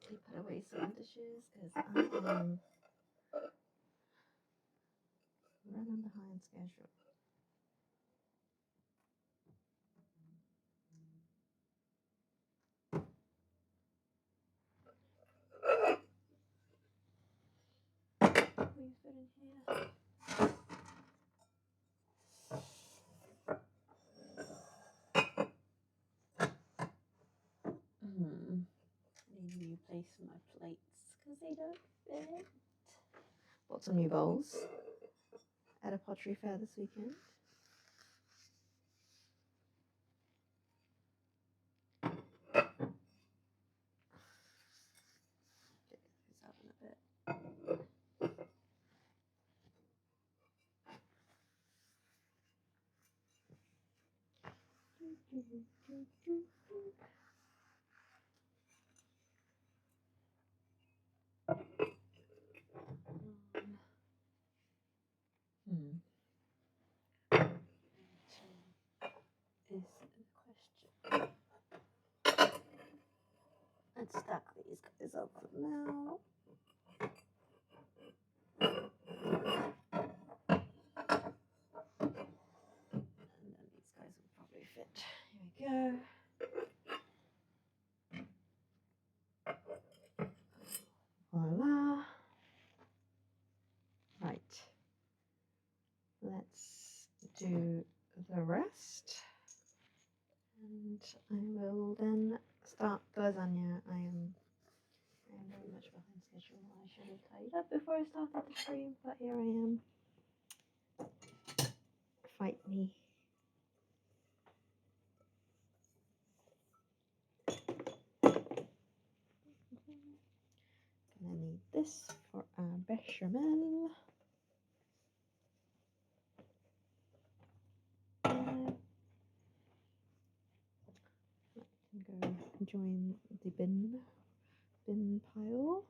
quickly put away some dishes because I am running behind schedule. What do you fit in here? Need to replace my plates because they don't fit. Bought some new bowls at a pottery fair this weekend. Get this out in a bit. Is the question. Let's stack these guys up for now. And then these guys will probably fit. Here we go. Voila. Right. Let's do the rest. And I will then start the lasagna. I am very much behind schedule. I should have tidied up before I started the stream, but here I am. Fight me. Gonna need this for our bechamel. I can go join the bin pile.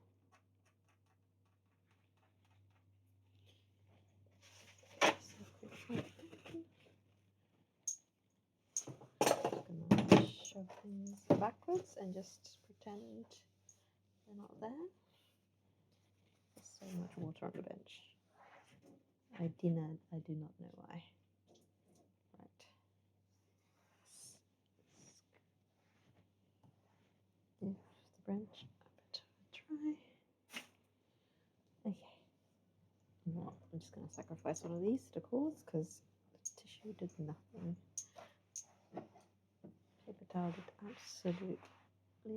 Gonna shove things backwards and just pretend they're not there. There's so much water on the bench. I do not know why. Right. Give the bench a bit of a try. Okay. Well, I'm just going to sacrifice one of these to the cause because the tissue did nothing. Paper towel did absolutely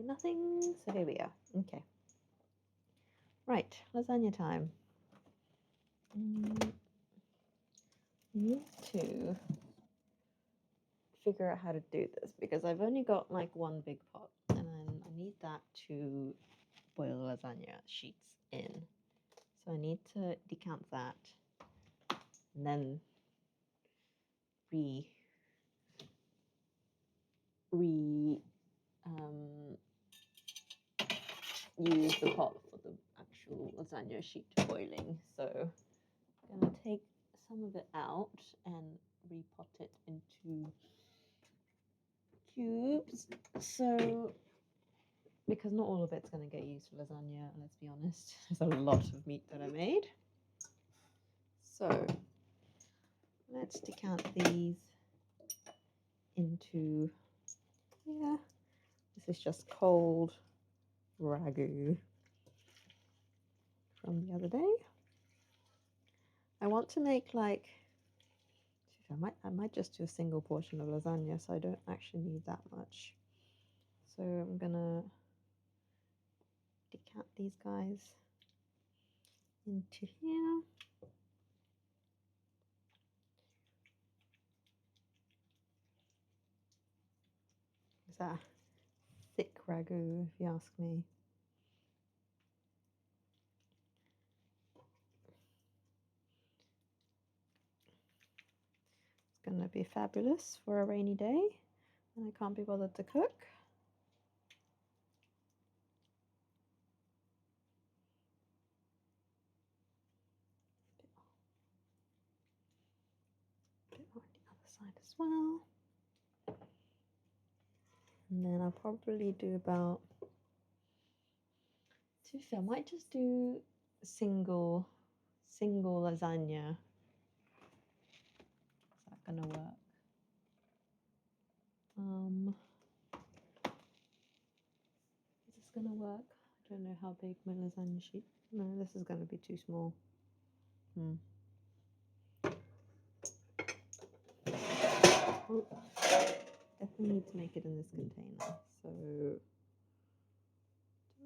nothing. So here we are. Okay. Right, lasagna time. Need to figure out how to do this because I've only got like one big pot and I need that to boil lasagna sheets in. So I need to decant that and then use the pot for the actual lasagna sheet boiling. So I'm going to take some of it out and repot it into cubes. So, because not all of it's going to get used for lasagna, let's be honest. There's a lot of meat that I made. So, let's decant these into here. This is just cold ragu from the other day. I want to make like, I might just do a single portion of lasagna, so I don't actually need that much. So I'm gonna decant these guys into here. Is that thick ragu, if you ask me? It's gonna be fabulous for a rainy day when I can't be bothered to cook. A bit more on the other side as well. And then I'll probably do about I might just do single lasagna. Is that gonna work? Is this gonna work? I don't know how big my lasagna sheet. No, this is gonna be too small. Oh, definitely need to make it in this container. So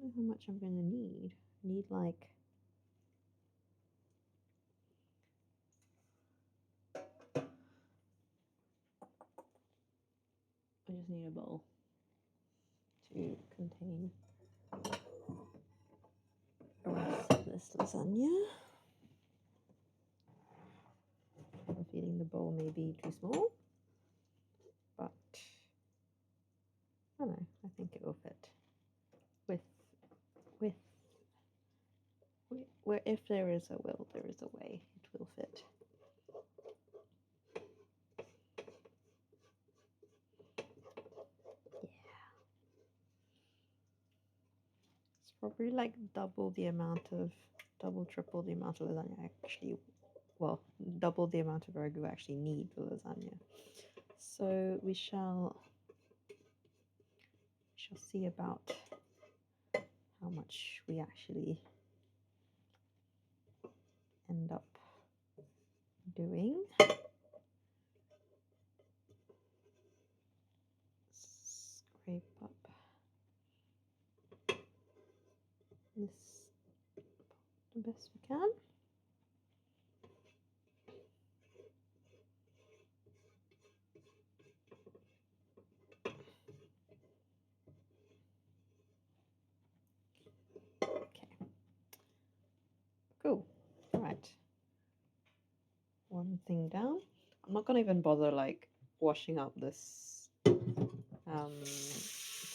I don't know how much I'm gonna need. I need like I just need a bowl to contain the rest of this lasagna. I'm feeling the bowl may be too small, but I don't know. I think it will fit. Where if there is a will, there is a way. It will fit. Yeah. It's probably like double, triple the amount of lasagna I actually, well, double the amount of ragu I actually need for lasagna. So we shall see about how much we actually end up doing. Scrape up this the best we can. Okay. Cool. Right. One thing down. I'm not gonna even bother like washing up this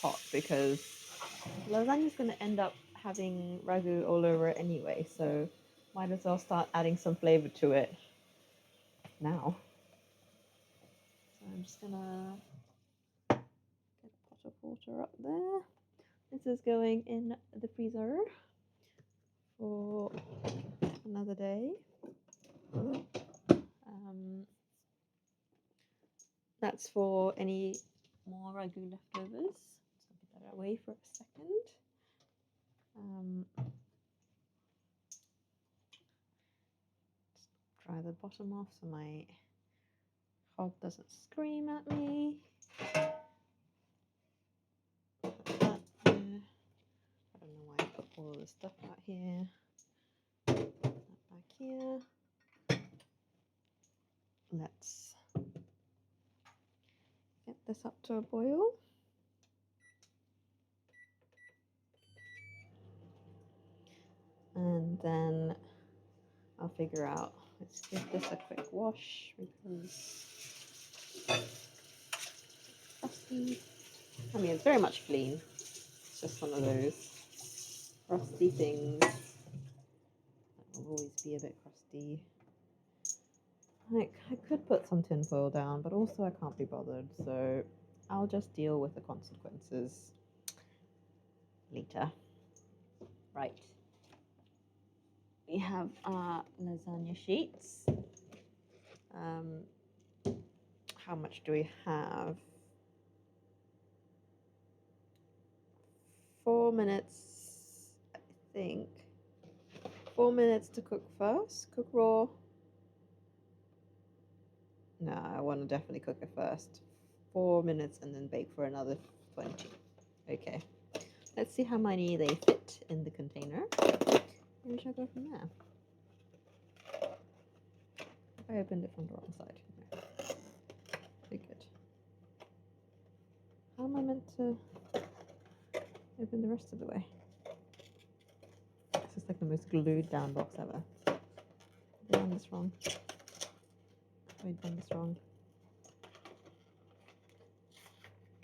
pot because lasagna is gonna end up having ragu all over it anyway, so might as well start adding some flavor to it now. So I'm just gonna get a pot of water up there. This is going in the freezer for another day. That's for any more ragu leftovers. So I'll put that away for a second. Dry the bottom off so my hob doesn't scream at me. Put that there. I don't know why I put all of this stuff out here. Put that back here. Let's get this up to a boil. And then I'll figure out, let's give this a quick wash because rusty. I mean, it's very much clean. It's just one of those rusty things that will always be a bit crusty. Like, I could put some tinfoil down, but also I can't be bothered, so I'll just deal with the consequences later. Right. We have our lasagna sheets. How much do we have? 4 minutes, I think. 4 minutes to cook first. Cook raw. No, I want to definitely cook it first. 4 minutes and then bake for another 20. Okay. Let's see how many they fit in the container. And we shall go from there. I opened it from the wrong side. No. Very good. How am I meant to open the rest of the way? This is like the most glued down box ever. Have I done this wrong? Have I done this wrong?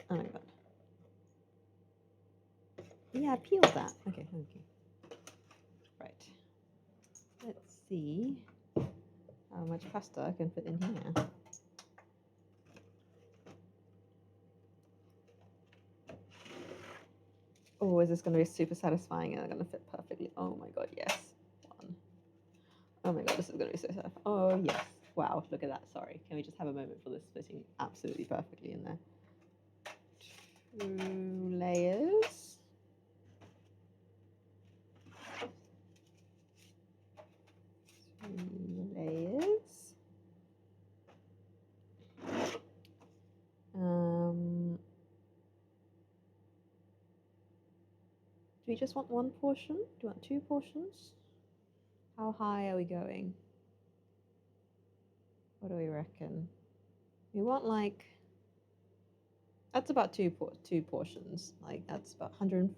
Oh my god. Yeah, peel that. Okay, okay. Right. Let's see how much pasta I can fit in here. Oh, is this going to be super satisfying and they're going to fit perfectly? Oh my god, yes. One. Oh my god, this is going to be so satisfying. Oh yes. Wow, look at that. Sorry. Can we just have a moment for this fitting absolutely perfectly in there? 2 layers. 3 layers. Do we just want 1 portion? Do you want 2 portions? How high are we going? What do we reckon? We want like, that's about two portions. Like that's about 100.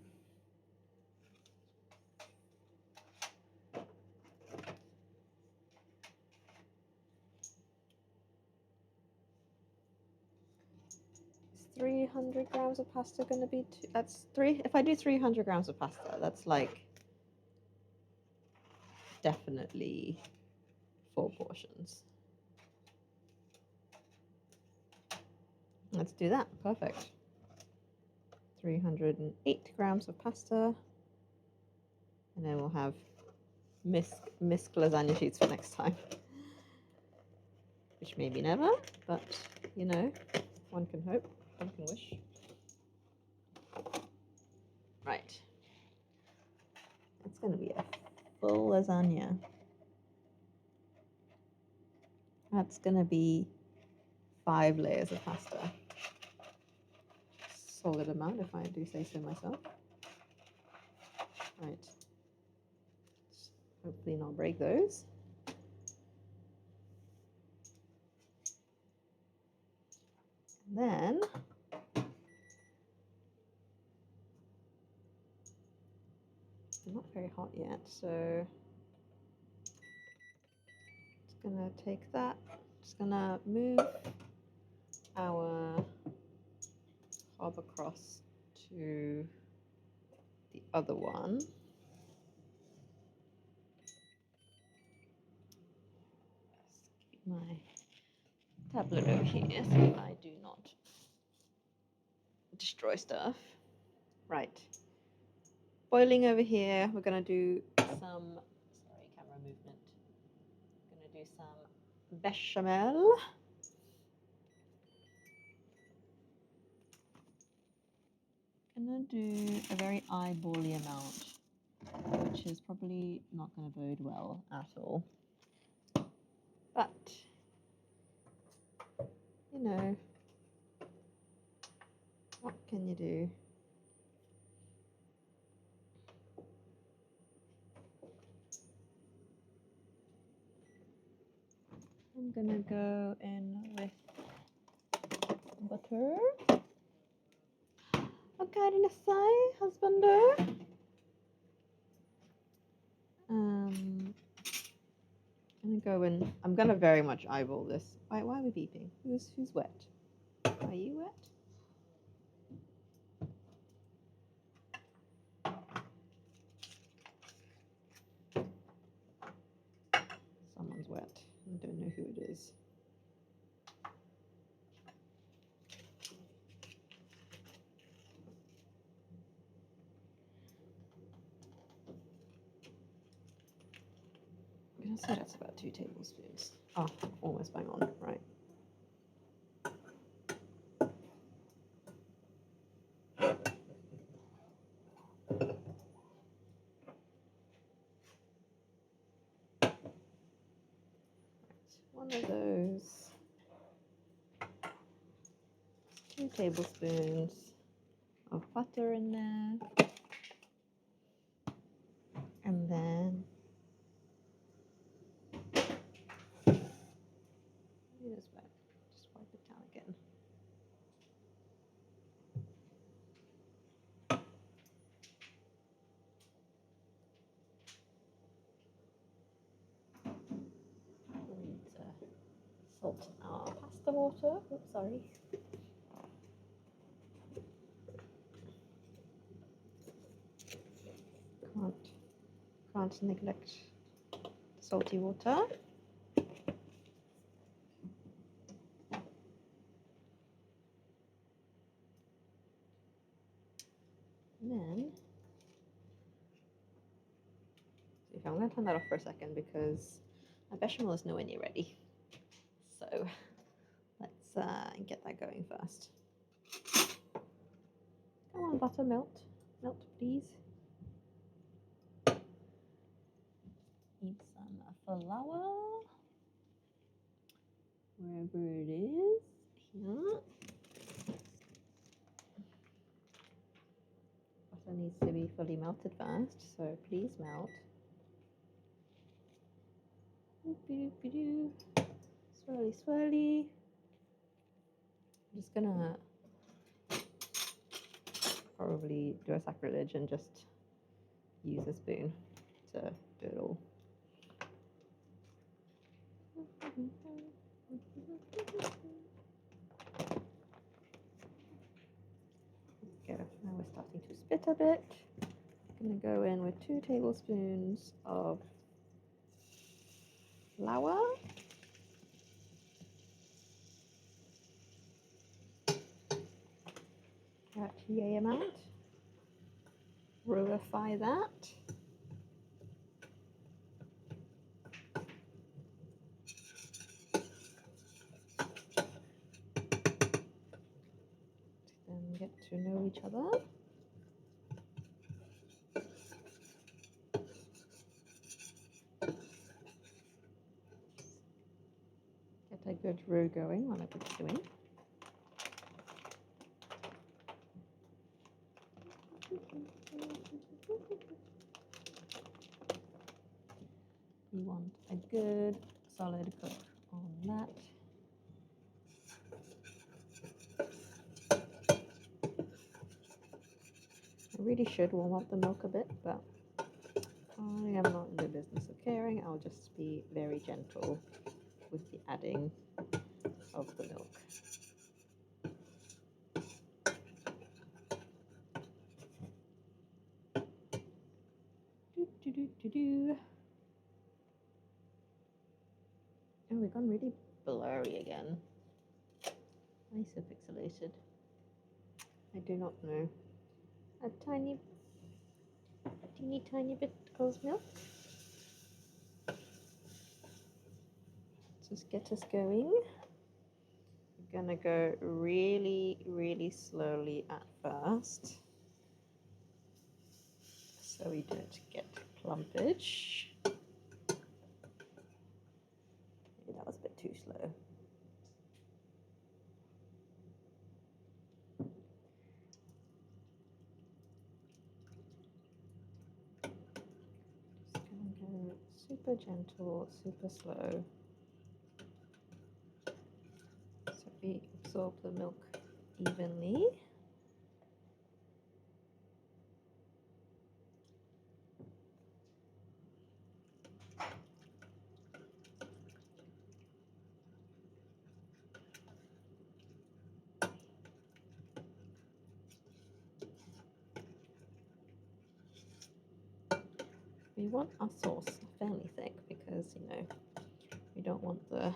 Is 300 grams of pasta going to be two? That's 3. If I do 300 grams of pasta, that's like definitely 4 portions. Let's do that. Perfect. 308 grams of pasta. And then we'll have misc lasagna sheets for next time. Which maybe never, but you know, one can hope, one can wish. Right. It's going to be a full lasagna. That's going to be 5 layers of pasta. Solid amount, if I do say so myself. Right. Hopefully not break those. And then they're not very hot yet, so just gonna take that. Just gonna move our hob across to the other one. Let's keep my tablet over here so I do not destroy stuff. Right. Boiling over here, we're going to do some, sorry, camera movement. We're going to do some bechamel. I'm going to do a very eyebally amount, which is probably not going to bode well at all. But, you know, what can you do? I'm going to go in with butter. What can I say, husbander? I'm gonna go in. I'm gonna very much eyeball this. Why are we beeping? Who's wet? Are you wet? Someone's wet. I don't know who it is. I'm gonna say that's about 2 tablespoons. Oh, almost bang on. Right. One of those. 2 tablespoons of butter in there. And then just wipe it down again. We need to salt our pasta water. Oops, sorry. Can't neglect salty water. then, okay, I'm going to turn that off for a second because my bechamel is nowhere near ready. So let's get that going first. Come on, butter, melt. Melt, please. Need some flour. Wherever it is. Here. Butter needs to be fully melted first, so please melt. Swirly, swirly. I'm just gonna probably do a sacrilege and just use a spoon to do it all. Go. Now we're starting to spit a bit. I'm gonna go in with 2 tablespoons of flour. About yay amount. Rurify that. Then get to know each other. Get a good roux going while I'm doing. You want a good solid coat on that. I really should warm up the milk a bit, but I am not in the business of caring. I'll just be very gentle with the adding of the milk. Oh, we've gone really blurry again. Why so pixelated? I do not know. A teeny tiny bit of milk. Just get us going. We're gonna go really, really slowly at first, so we don't get clumpage. Maybe that was a bit too slow. Just gonna go super gentle, super slow, so we absorb the milk evenly. We want our sauce fairly thick because, you know, we don't want the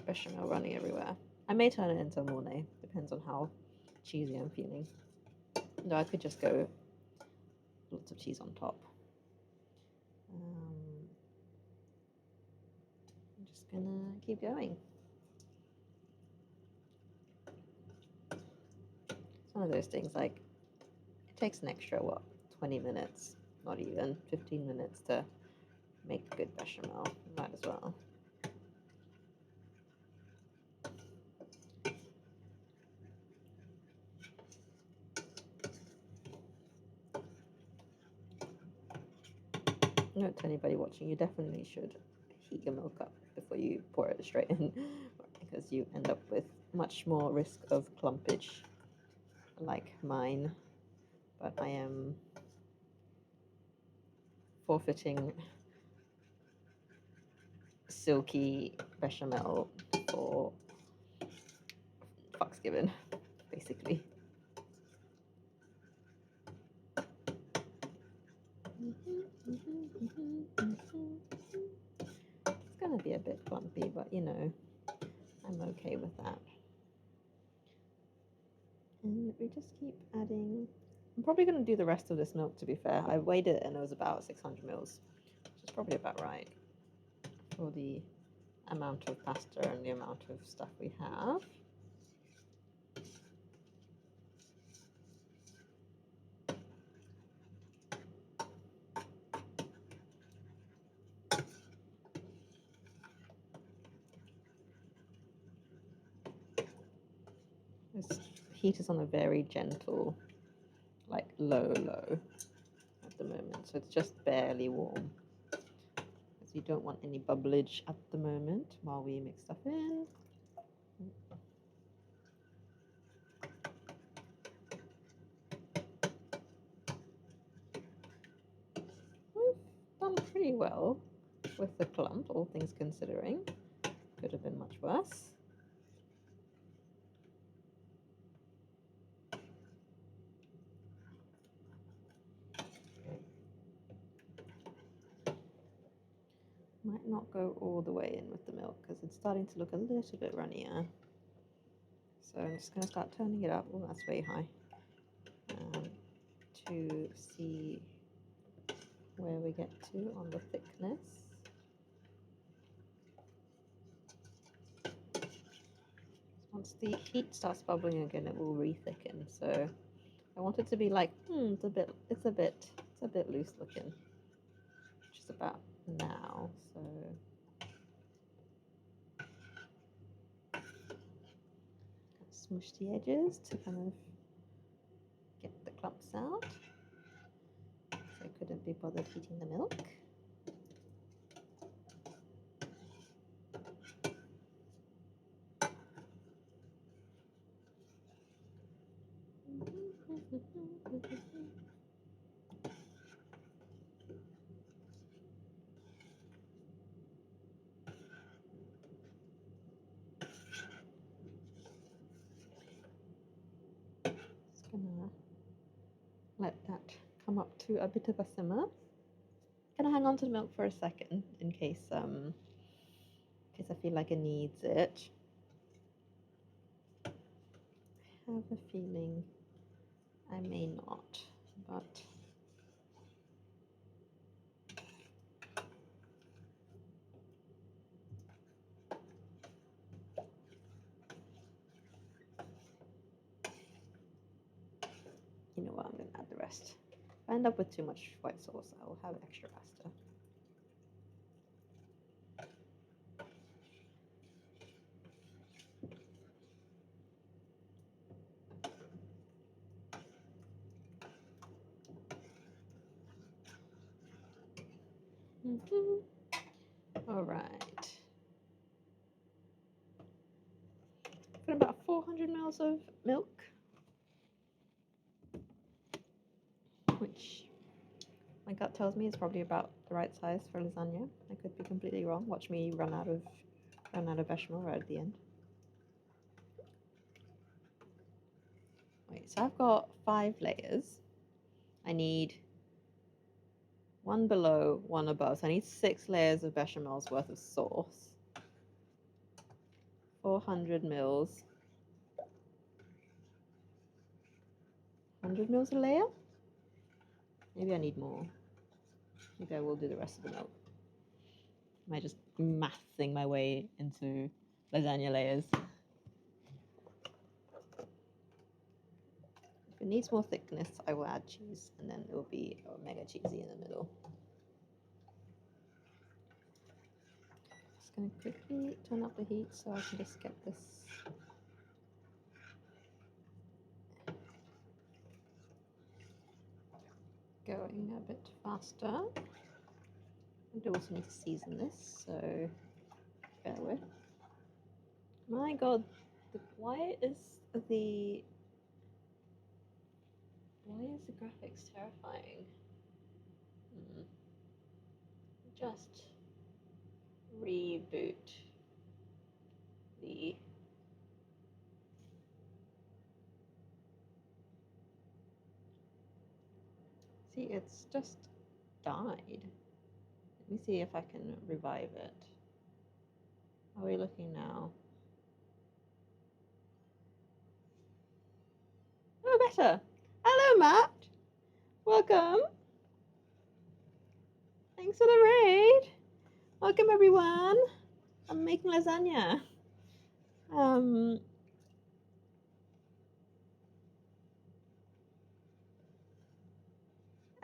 bechamel running everywhere. I may turn it into a mornay, depends on how cheesy I'm feeling. No, I could just go lots of cheese on top. I'm just gonna keep going. It's one of those things, like, it takes an extra, 20 minutes, not even 15 minutes to make a good bechamel. Might as well. Note to anybody watching, you definitely should heat your milk up before you pour it straight in, because you end up with much more risk of clumpage like mine, but I am forfeiting silky bechamel for fuck's given, basically. It's gonna be a bit clumpy, but you know, I'm okay with that. And we just keep adding I'm probably going to do the rest of this milk, to be fair. I weighed it and it was about 600 mils, which is probably about right for the amount of pasta and the amount of stuff we have. This heat is on a very gentle, like low at the moment, so it's just barely warm. Because you don't want any bubblage at the moment while we mix stuff in. We've done pretty well with the clump, all things considering. Could have been much worse. Might not go all the way in with the milk because it's starting to look a little bit runnier. So I'm just going to start turning it up. Oh, that's very high. To see where we get to on the thickness. Once the heat starts bubbling again, it will re-thicken. So I want it to be like, it's a bit loose looking, which is about now. So smoosh the edges to kind of get the clumps out. So I couldn't be bothered heating the milk. Just gonna let that come up to a bit of a simmer. Gonna hang on to the milk for a second in case I feel like it needs it. I have a feeling I may not, but you know what, I'm gonna add the rest. If I end up with too much white sauce, I'll have extra pasta. All right. Put about 400 mils of milk, which my gut tells me is probably about the right size for lasagna. I could be completely wrong. Watch me run out of bechamel right at the end. Wait, so I've got 5 layers. I need 1 below, 1 above. So I need 6 layers of bechamel's worth of sauce. 400 mils. 100 mils a layer? Maybe I need more. Maybe I will do the rest of the milk. Am I just mathing my way into lasagna layers? If it needs more thickness, I will add cheese, and then it will be mega cheesy in the middle. Just going to quickly turn up the heat so I can just get this going a bit faster. I do also need to season this, so bear with. My god, why is the graphics terrifying? Just reboot the see, it's just died. Let me see if I can revive it. How are we looking now? Oh, better. Hello, Matt. Welcome. Thanks for the raid. Welcome everyone. I'm making lasagna. Oh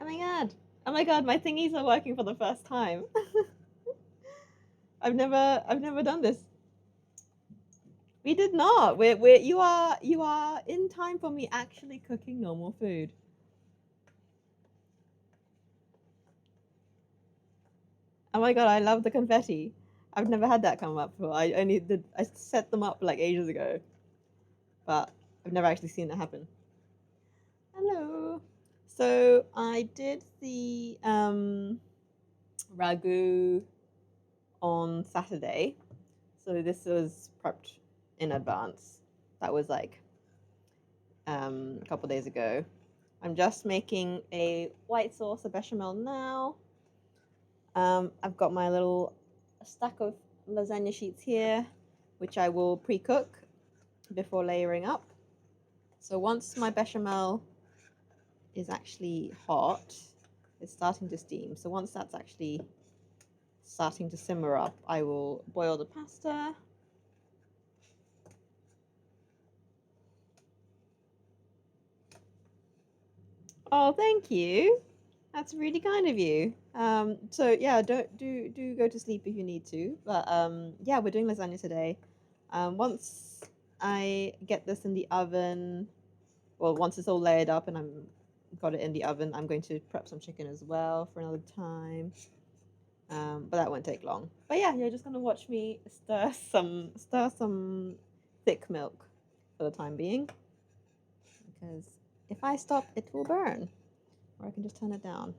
my god. Oh my god, my thingies are working for the first time. I've never done this. We did not. You are in time for me actually cooking normal food. Oh my god, I love the confetti. I've never had that come up before. I set them up like ages ago, but I've never actually seen it happen. Hello. So I did the ragu on Saturday. So this was prepped in advance. That was like a couple days ago. I'm just making a white sauce, a bechamel now. I've got my little stack of lasagna sheets here, which I will pre-cook before layering up. So once my bechamel is actually hot, it's starting to steam. So once that's actually starting to simmer up, I will boil the pasta. Oh, thank you. That's really kind of you. So yeah, don't do go to sleep if you need to. But yeah, we're doing lasagna today. Once I get this in the oven, well, once it's all layered up and I'm got it in the oven, I'm going to prep some chicken as well for another time. But that won't take long. But yeah, you're just gonna watch me stir some thick milk for the time being, because if I stop, it will burn, or I can just turn it down.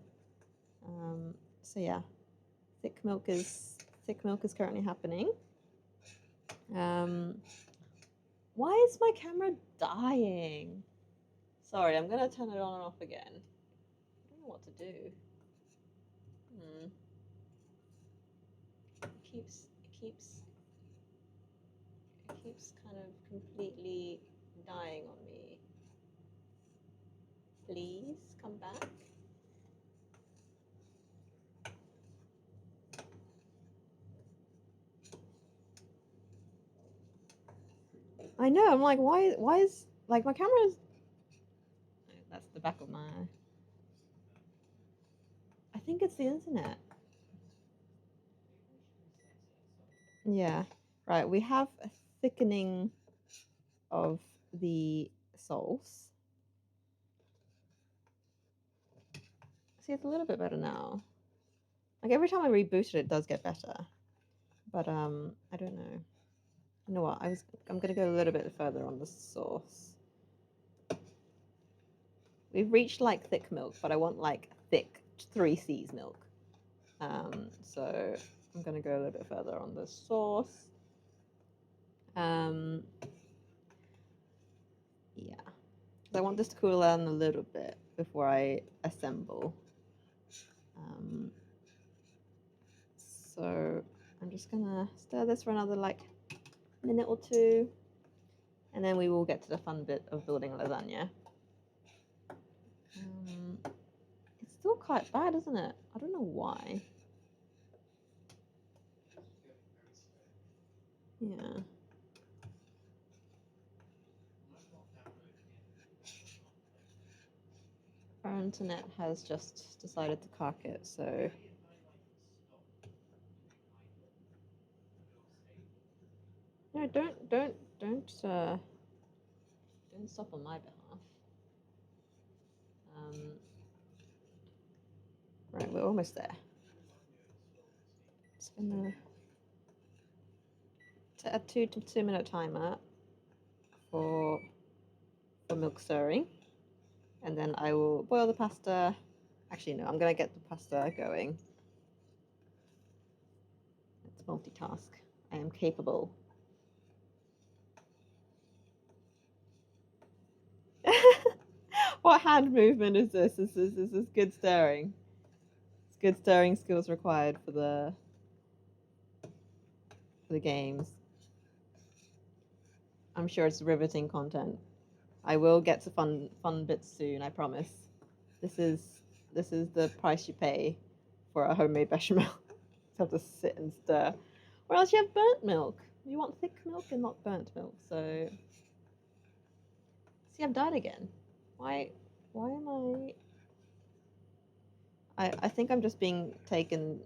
So yeah, thick milk is currently happening. Why is my camera dying? Sorry, I'm gonna turn it on and off again. I don't know what to do. It keeps kind of completely dying on me. Please come back. I know. I'm like, why is like my camera's. That's the back of my. I think it's the internet. Yeah. Right. We have a thickening of the sauce. See, it's a little bit better now. Like every time I reboot it, it does get better. But I don't know. You know what? I'm gonna go a little bit further on the sauce. We've reached like thick milk, but I want like thick 3C's milk. So I'm gonna go a little bit further on the sauce. Yeah, I want this to cool down a little bit before I assemble. So I'm just gonna stir this for another like minute or two, and then we will get to the fun bit of building lasagna. It's still quite bad, isn't it? I don't know why. Yeah. Our internet has just decided to cock it, so. No, don't stop on my behalf. Right, we're almost there. Just gonna set a 2 minute timer for milk stirring, and then I will boil the pasta. Actually, no, I'm gonna get the pasta going. Let's multitask. I am capable. What hand movement is this? This is good stirring. It's good stirring skills required for the games. I'm sure it's riveting content. I will get to fun bits soon, I promise. This is this is the price you pay for a homemade bechamel. You have to sit and stir. Or else you have burnt milk. You want thick milk and not burnt milk. So see, I've died again. Why am I think I'm just being taken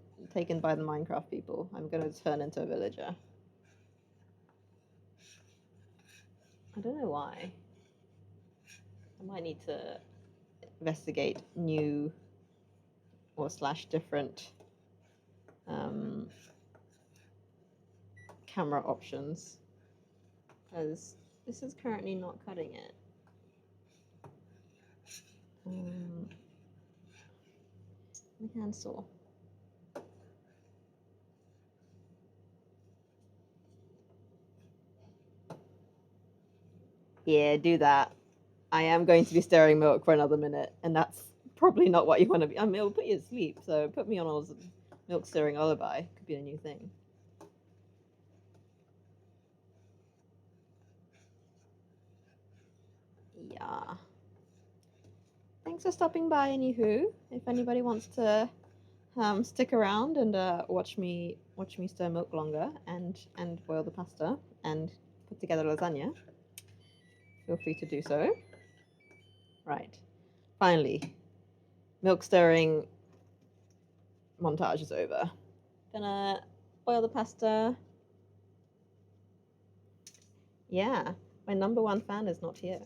by the Minecraft people. I'm gonna turn into a villager. I don't know why. I might need to investigate new or slash different camera options, because this is currently not cutting it. My hand saw. Yeah, do that. I am going to be stirring milk for another minute, and that's probably not what you want to be. I mean, it'll put you to sleep, so put me on a milk stirring lullaby. Could be a new thing. Yeah. Thanks for stopping by, anywho. If anybody wants to stick around and watch me stir milk longer and boil the pasta and put together lasagna, feel free to do so. Right. Finally, milk stirring montage is over. Gonna boil the pasta. Yeah, my number one fan is not here.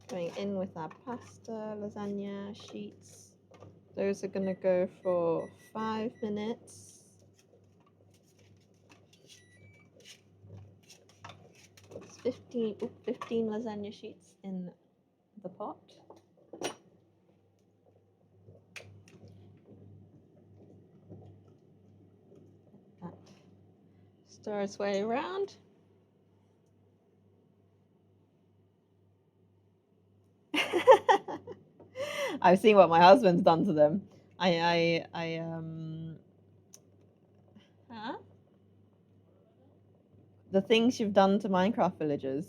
Going in with our pasta, lasagna sheets. Those are gonna go for 5 minutes. 15 lasagna sheets in the pot. That stir its way around. I've seen what my husband's done to them. Huh? The things you've done to Minecraft villagers.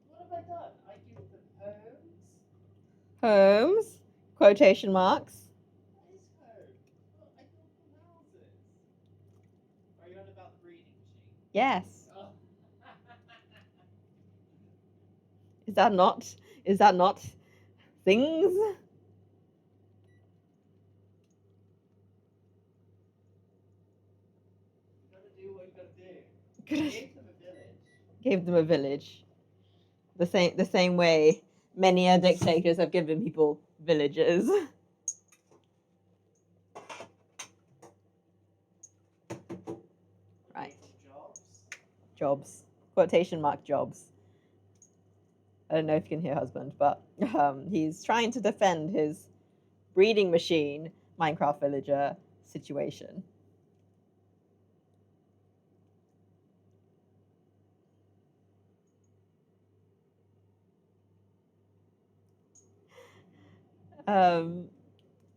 What have I done? I give them homes. Homes? Quotation marks. What is home? Well, I built them houses. Are you on about the breeding machine? Yes. Oh. Is that not? Is that not things? You gotta do what you gotta do. I gave them a village. Gave them a village. The same way many dictators have given people villages. Right. Jobs. Jobs. Quotation mark jobs. I don't know if you can hear husband, but he's trying to defend his breeding machine Minecraft villager situation.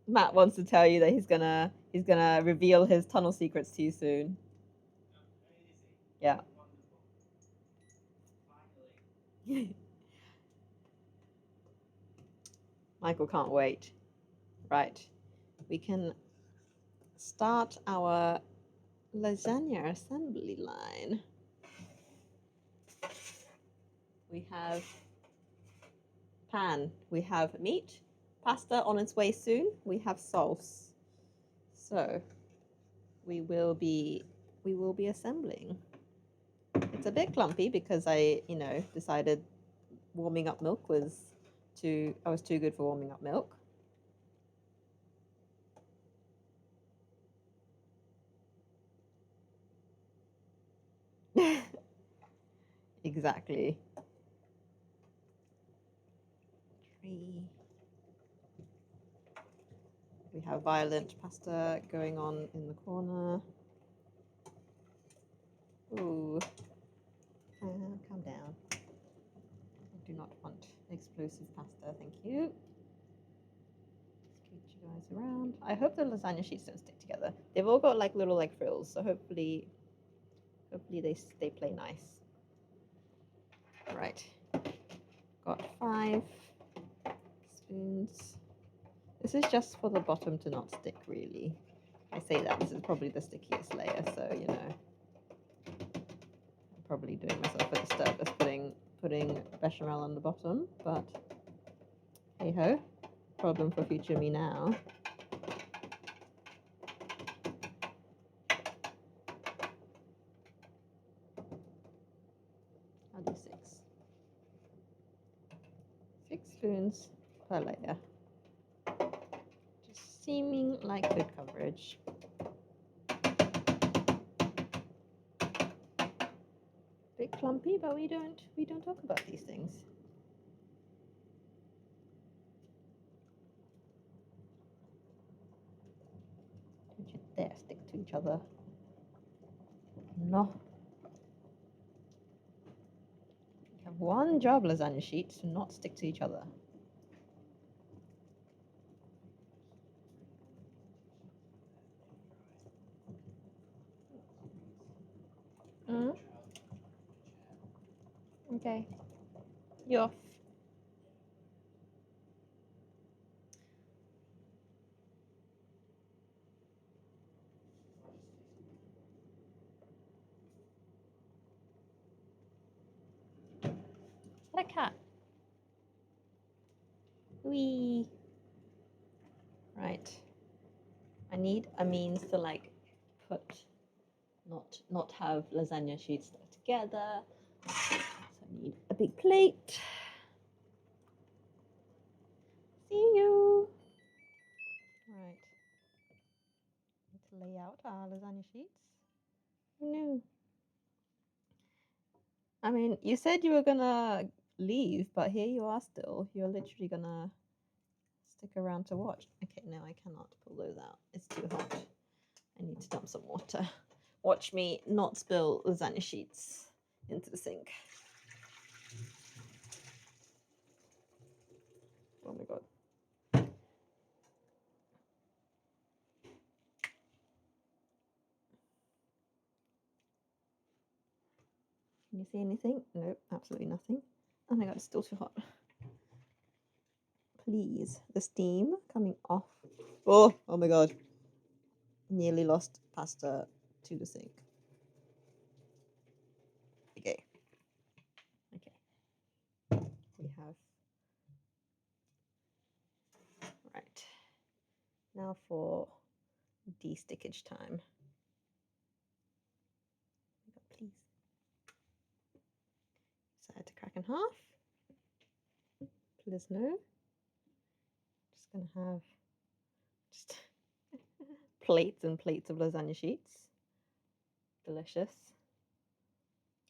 Matt wants to tell you that he's gonna reveal his tunnel secrets to you soon. Yeah. Finally. Michael can't wait. Right. We can start our lasagna assembly line. We have pan. We have meat. Pasta on its way soon. We have sauce. So we will be assembling. It's a bit clumpy because I, decided warming up milk was I was too good for warming up milk. Exactly. Tree. We have violent pasta going on in the corner. Ooh. Calm down. I do not want explosive pasta, thank you. you guys around. I hope the lasagna sheets don't stick together. They've all got like little like frills, so hopefully they play nice. Right, got 5 spoons. This is just for the bottom to not stick, really. I say that this is probably the stickiest layer, so you know, I'm probably doing myself a disservice putting bechamel on the bottom, but hey ho, problem for future me now. I'll do 6. 6 spoons per layer. Just seeming like good coverage. Bit clumpy, but we don't talk about these things. Don't you dare stick to each other. No. You have one job, lasagna sheets, to not stick to each other. Mm? Okay. You're off. What a cat. Wee. Right. I need a means to like put not have lasagna sheets stuck together. So I need a big plate. See you. Right. Need to lay out our lasagna sheets. No. I mean, you said you were gonna leave, but here you are still. You're literally gonna stick around to watch. Okay, no, I cannot pull those out. It's too hot. I need to dump some water. Watch me not spill lasagna sheets into the sink. Oh my god. Can you see anything? Nope, absolutely nothing. Oh my god, it's still too hot. Please, the steam coming off. Oh my god. Nearly lost pasta to the sink. Okay. We have. Right. Now for de-stickage time. Please. So I had to crack in half. Please no. Just gonna have just plates and plates of lasagna sheets. Delicious.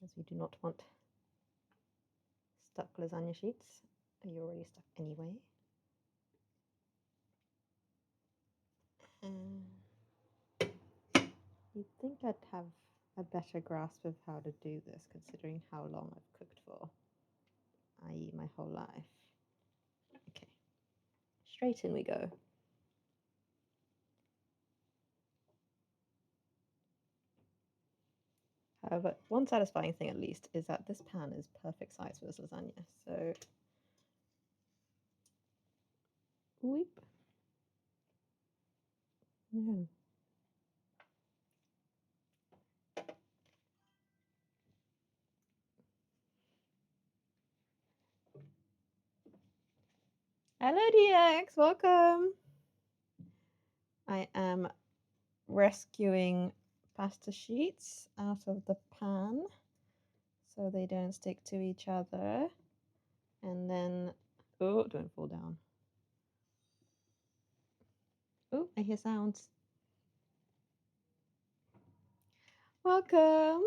Because we do not want stuck lasagna sheets. You're already stuck anyway. You'd think I'd have a better grasp of how to do this, considering how long I've cooked for, i.e. my whole life. Okay, straight in we go. However, one satisfying thing at least is that this pan is perfect size for this lasagna. So, whoop. No. Hello, DX. Welcome. I am rescuing pasta sheets out of the pan so they don't stick to each other. And then, oh, don't fall down. Oh, I hear sounds. Welcome.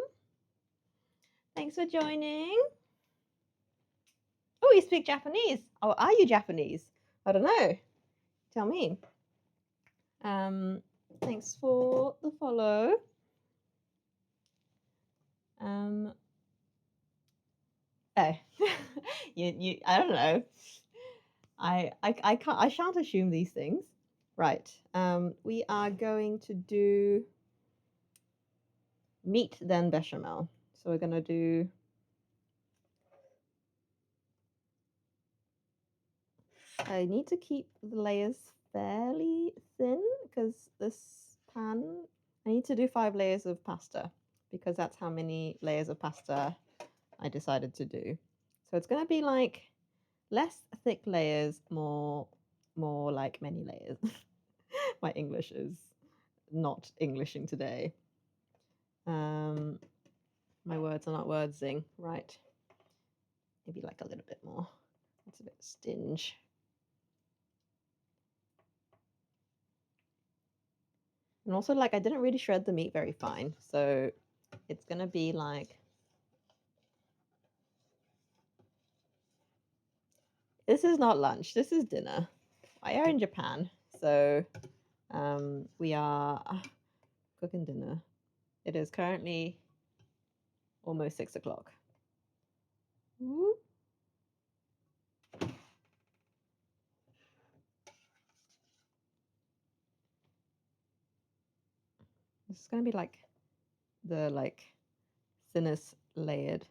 Thanks for joining. Oh, you speak Japanese. Oh, are you Japanese? I don't know. Tell me. Thanks for the follow. Oh, you. I don't know. I shan't assume these things. Right. We are going to do meat then bechamel. So we're gonna do. I need to keep the layers fairly thin because this pan. I need to do 5 layers of pasta because that's how many layers of pasta I decided to do. So it's gonna be like less thick layers, more like many layers. My English is not Englishing today. My words are not wordsing. Right. Maybe like a little bit more. That's a bit stinge. And also, like, I didn't really shred the meat very fine, so it's gonna be like. This is not lunch. This is dinner. I are in Japan, so we are cooking dinner. It is currently almost 6 o'clock. This is gonna be like the thinnest layered.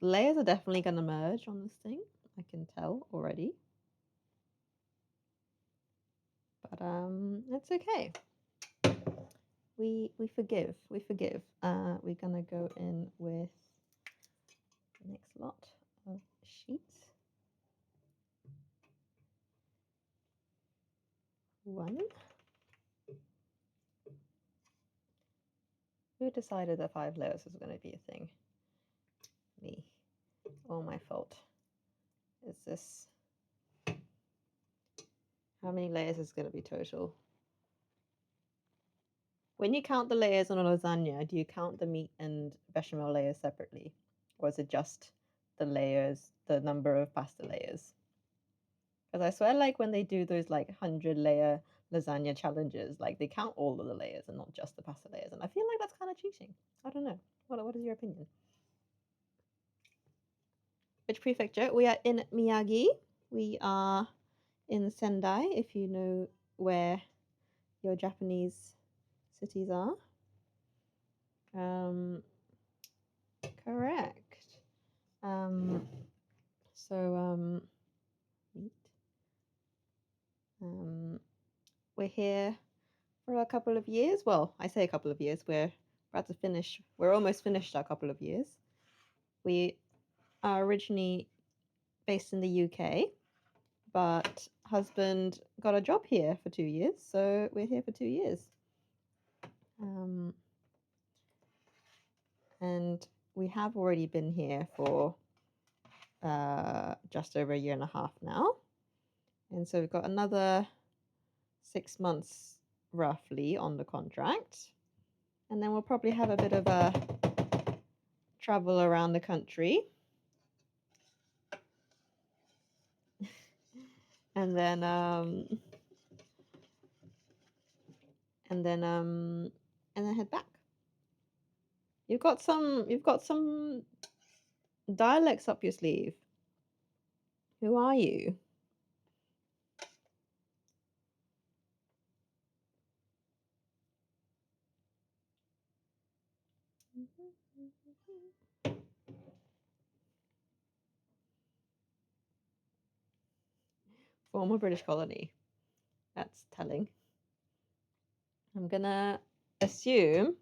Layers are definitely gonna merge on this thing. I can tell already. But it's okay. We forgive. We forgive. We're gonna go in with the next lot of sheets. 1. Who decided that 5 layers was going to be a thing? Me. All my fault. Is this... How many layers is going to be total? When you count the layers on a lasagna, do you count the meat and bechamel layers separately? Or is it just the layers, the number of pasta layers? Because I swear, like, when they do those, like, 100-layer lasagna challenges, like, they count all of the layers and not just the pasta layers. And I feel like that's kind of cheating. I don't know. What is your opinion? Which prefecture? We are in Miyagi. We are in Sendai, if you know where your Japanese cities are. Correct. Meat. We're here for a couple of years. Well, I say a couple of years. We're about to finish. We're almost finished our couple of years. We are originally based in the UK, but husband got a job here for 2 years, so we're here for 2 years. And we have already been here for just over a year and a half now. And so we've got another 6 months roughly on the contract. And then we'll probably have a bit of a travel around the country. and then head back. You've got some dialects up your sleeve. Who are you? Former British colony. That's telling. I'm gonna assume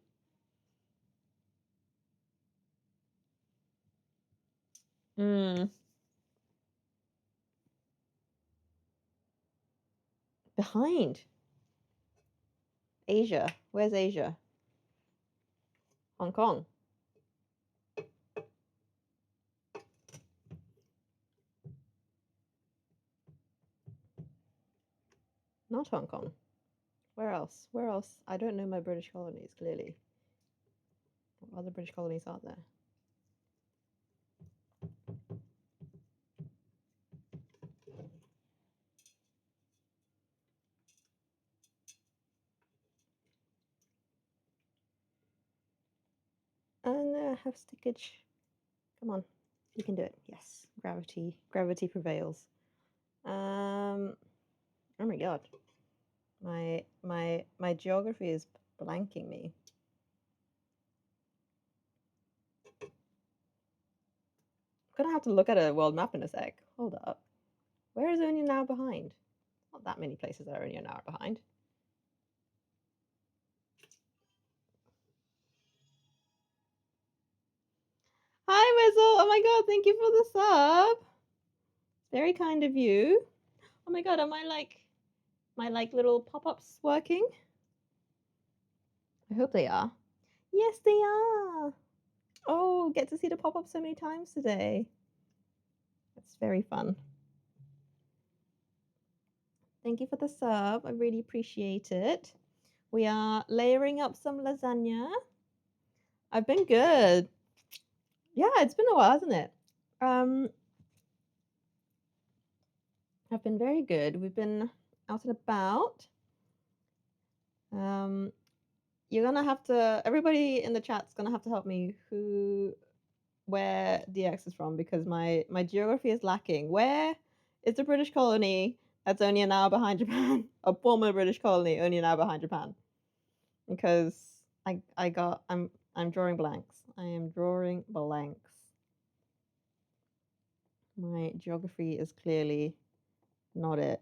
behind Asia. Where's Asia? Hong Kong. Not Hong Kong. Where else? Where else? I don't know my British colonies, clearly. What other British colonies are there? And have stickage. Come on. You can do it. Yes. Gravity prevails. Oh my god. My geography is blanking me. I'm gonna have to look at a world map in a sec. Hold up. Where is only an hour behind? Not that many places that are only an hour behind. Hi, Whistle! Oh my god, thank you for the sub. Very kind of you. Oh my god, are my little pop-ups working? I hope they are. Yes, they are. Oh, get to see the pop-up so many times today. It's very fun. Thank you for the sub. I really appreciate it. We are layering up some lasagna. I've been good. Yeah, it's been a while, hasn't it? I've been very good. We've been out and about. You're gonna have to. Everybody in the chat's gonna have to help me where DX is from because my geography is lacking. Where is the British colony that's only an hour behind Japan? A former British colony only an hour behind Japan. Because I'm drawing blanks. I am drawing blanks. My geography is clearly not it.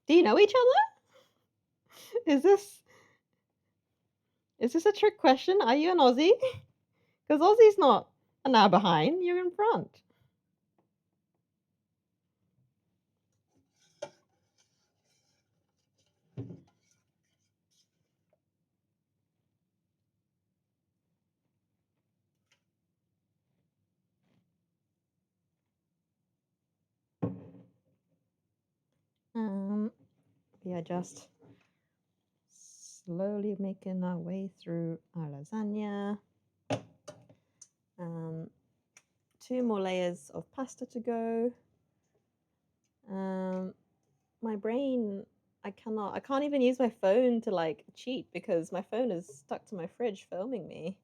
Do you know each other? Is this a trick question? Are you an Aussie? Because Aussie's not an hour behind. You're in front. We are just slowly making our way through our lasagna. 2 more layers of pasta to go. My brain, I can't even use my phone to like cheat because my phone is stuck to my fridge filming me.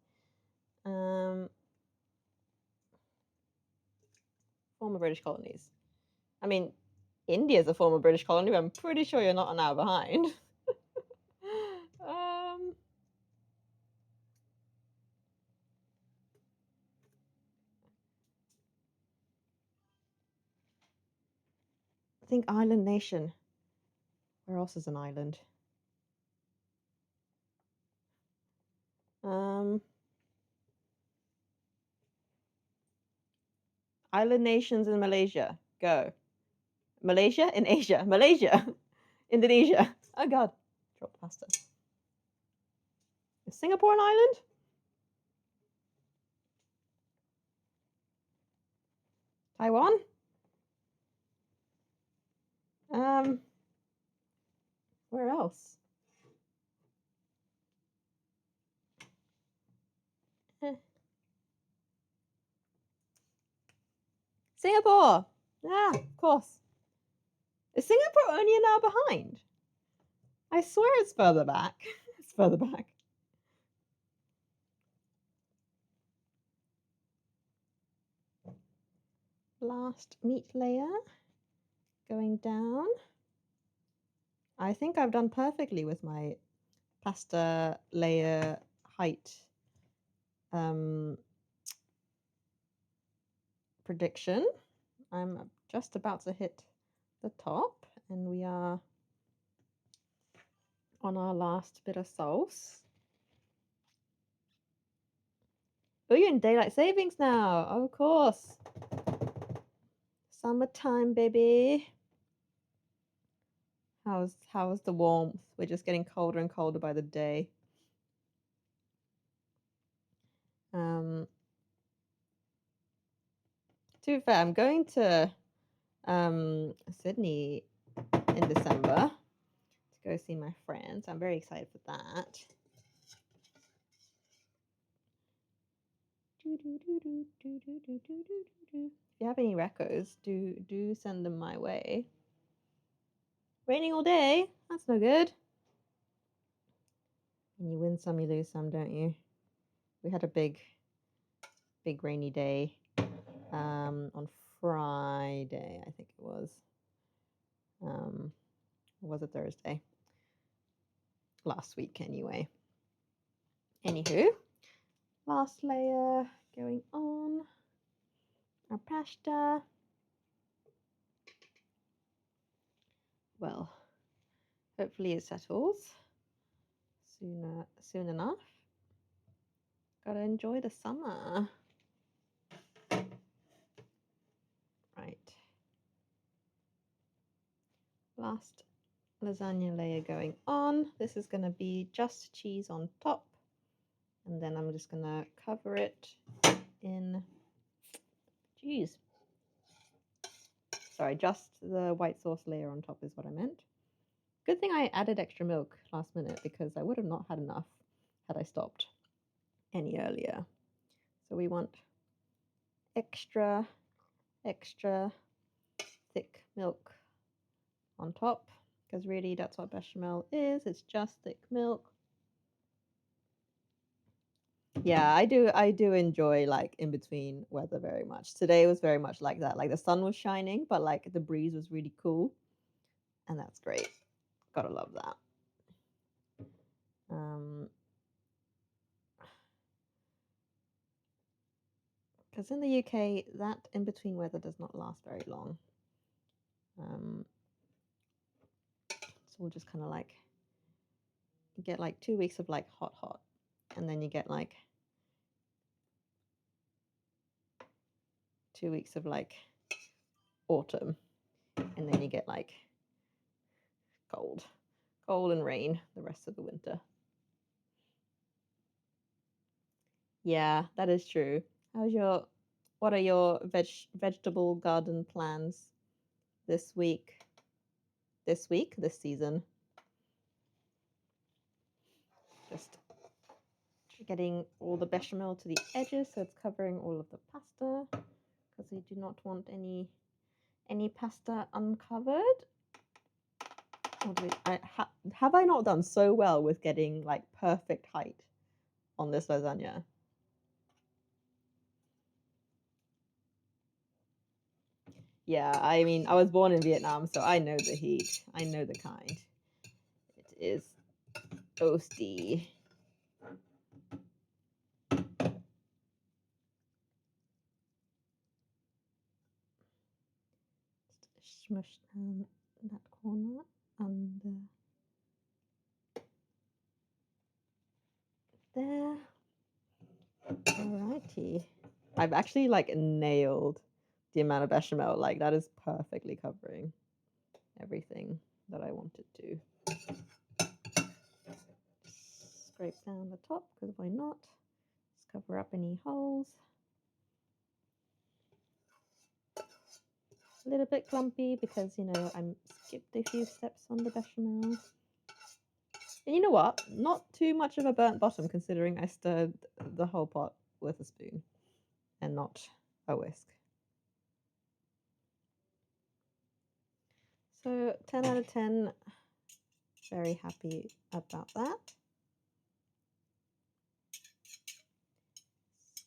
Former British colonies. I mean, India's a former British colony, but I'm pretty sure you're not an hour behind. I think island nation. Where else is an island? Island nations in Malaysia. Go. Malaysia in Asia. Malaysia. Indonesia. Oh god. Drop pasta. Is Singapore an island? Taiwan? Where else? Singapore! Ah, of course. Is Singapore only an hour behind? I swear it's further back. It's further back. Last meat layer going down. I think I've done perfectly with my pasta layer height prediction. I'm just about to hit the top and we are on our last bit of sauce. Oh, you're in daylight savings now. Of course. Summertime, baby. How's the warmth? We're just getting colder and colder by the day. To be fair, I'm going to Sydney in December to go see my friends. I'm very excited for that. If you have any recos, do send them my way. Raining all day? That's no good. And you win some, you lose some, don't you? We had a big big rainy day on Friday, I think it was. Or was it Thursday? Last week, anyway. Anywho, last layer going on. Our pasta. Well, hopefully it settles soon enough. Gotta enjoy the summer. Right. Last lasagna layer going on. This is going to be just cheese on top. And then I'm just going to cover it in cheese. Sorry, just the white sauce layer on top is what I meant. Good thing I added extra milk last minute because I would have not had enough had I stopped any earlier. So we want extra thick milk on top because really that's what bechamel is. It's just thick milk. Yeah, I do enjoy like in between weather very much. Today was very much like that. Like the sun was shining, but like the breeze was really cool. And that's great. Gotta love that. Because in the UK, that in between weather does not last very long. So we'll just kind of like get like 2 weeks of like hot, and then you get like 2 weeks of like autumn, and then you get like cold and rain the rest of the winter. Yeah, that is true. What are your vegetable garden plans this season? Just getting all the bechamel to the edges so it's covering all of the pasta because we do not want any pasta uncovered. Have I not done so well with getting like perfect height on this lasagna? Yeah, I mean, I was born in Vietnam, so I know the heat. I know the kind. It is toasty. Smush down that corner and there. Alrighty. I've actually like nailed the amount of bechamel. Like that is perfectly covering everything that I wanted to. Scrape down the top because why not? Just cover up any holes. A little bit clumpy because I skipped a few steps on the bechamel. And you know what? Not too much of a burnt bottom considering I stirred the whole pot with a spoon and not a whisk. So 10 out of 10, very happy about that.